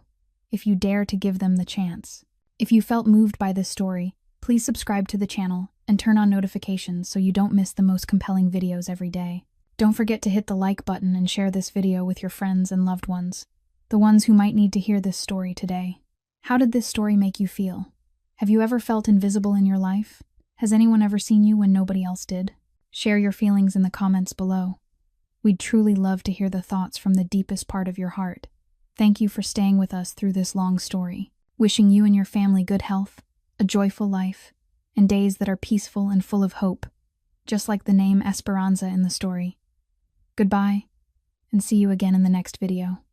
S1: if you dare to give them the chance. If you felt moved by this story, please subscribe to the channel and turn on notifications so you don't miss the most compelling videos every day. Don't forget to hit the like button and share this video with your friends and loved ones, the ones who might need to hear this story today. How did this story make you feel? Have you ever felt invisible in your life? Has anyone ever seen you when nobody else did? Share your feelings in the comments below. We'd truly love to hear the thoughts from the deepest part of your heart. Thank you for staying with us through this long story. Wishing you and your family good health, a joyful life, and days that are peaceful and full of hope, just like the name Esperanza in the story. Goodbye, and see you again in the next video.